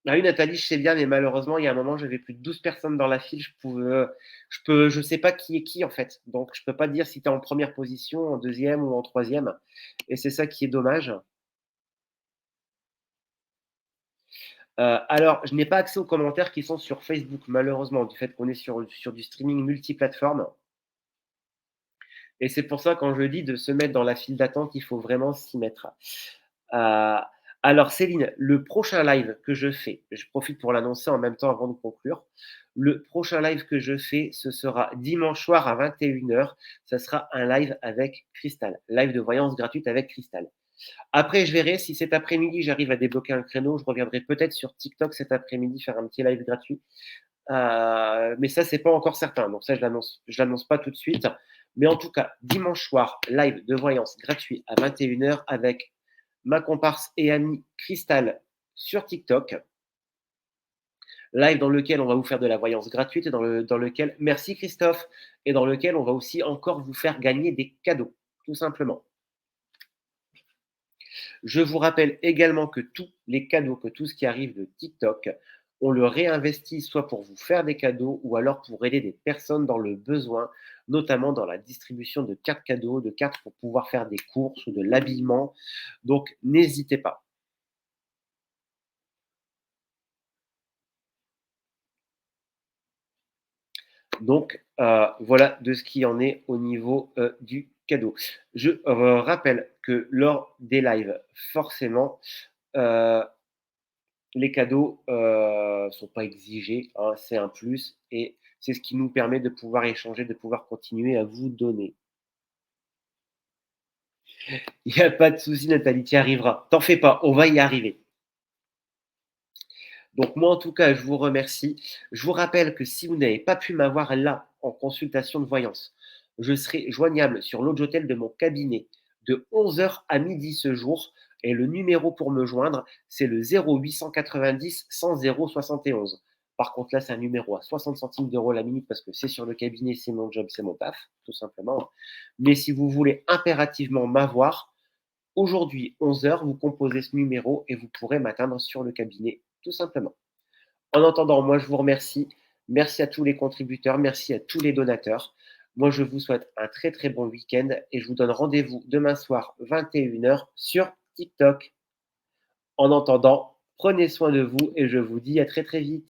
oui, Nathalie, je sais bien, mais malheureusement, il y a un moment, j'avais plus de 12 personnes dans la file. Je sais pas qui est qui, en fait. Donc, je peux pas te dire si tu es en première position, en deuxième ou en troisième. Et c'est ça qui est dommage. Alors, je n'ai pas accès aux commentaires qui sont sur Facebook, malheureusement, du fait qu'on est sur du streaming multiplateforme. Et c'est pour ça, quand je dis de se mettre dans la file d'attente, il faut vraiment s'y mettre. Euh, alors, Céline, le prochain live que je fais, je profite pour l'annoncer en même temps avant de conclure. Le prochain live que je fais, ce sera dimanche soir à 21h. Ça sera un live avec Cristal, live de voyance gratuite avec Cristal. Après, je verrai si cet après-midi, j'arrive à débloquer un créneau. Je reviendrai peut-être sur TikTok cet après-midi faire un petit live gratuit. Mais ça, c'est pas encore certain. Donc ça, je l'annonce pas tout de suite. Mais en tout cas, dimanche soir, live de voyance gratuit à 21h avec ma comparse et amie Cristal sur TikTok. Live dans lequel on va vous faire de la voyance gratuite et dans lequel, merci Christophe, et dans lequel on va aussi encore vous faire gagner des cadeaux, tout simplement. Je vous rappelle également que tous les cadeaux, que tout ce qui arrive de TikTok, on le réinvestit soit pour vous faire des cadeaux ou alors pour aider des personnes dans le besoin, notamment dans la distribution de cartes cadeaux, de cartes pour pouvoir faire des courses ou de l'habillement. Donc, n'hésitez pas. Donc, voilà de ce qui en est au niveau du cadeau. Je rappelle que lors des lives, forcément, euh, les cadeaux ne sont pas exigés, hein, c'est un plus et c'est ce qui nous permet de pouvoir échanger, de pouvoir continuer à vous donner. Il n'y a pas de souci, Nathalie, tu y arriveras. T'en fais pas, on va y arriver. Donc moi, en tout cas, je vous remercie. Je vous rappelle que si vous n'avez pas pu m'avoir là en consultation de voyance, je serai joignable sur l'Audiotel de mon cabinet de 11 h à midi ce jour. Et le numéro pour me joindre, c'est le 0890 100 071. Par contre, là, c'est un numéro à 60 centimes d'euros la minute parce que c'est sur le cabinet, c'est mon job, c'est mon taf, tout simplement. Mais si vous voulez impérativement m'avoir, aujourd'hui, 11 h, vous composez ce numéro et vous pourrez m'atteindre sur le cabinet, tout simplement. En attendant, moi, je vous remercie. Merci à tous les contributeurs, merci à tous les donateurs. Moi, je vous souhaite un très très bon week-end et je vous donne rendez-vous demain soir, 21 h, sur TikTok. En attendant, prenez soin de vous et je vous dis à très très vite.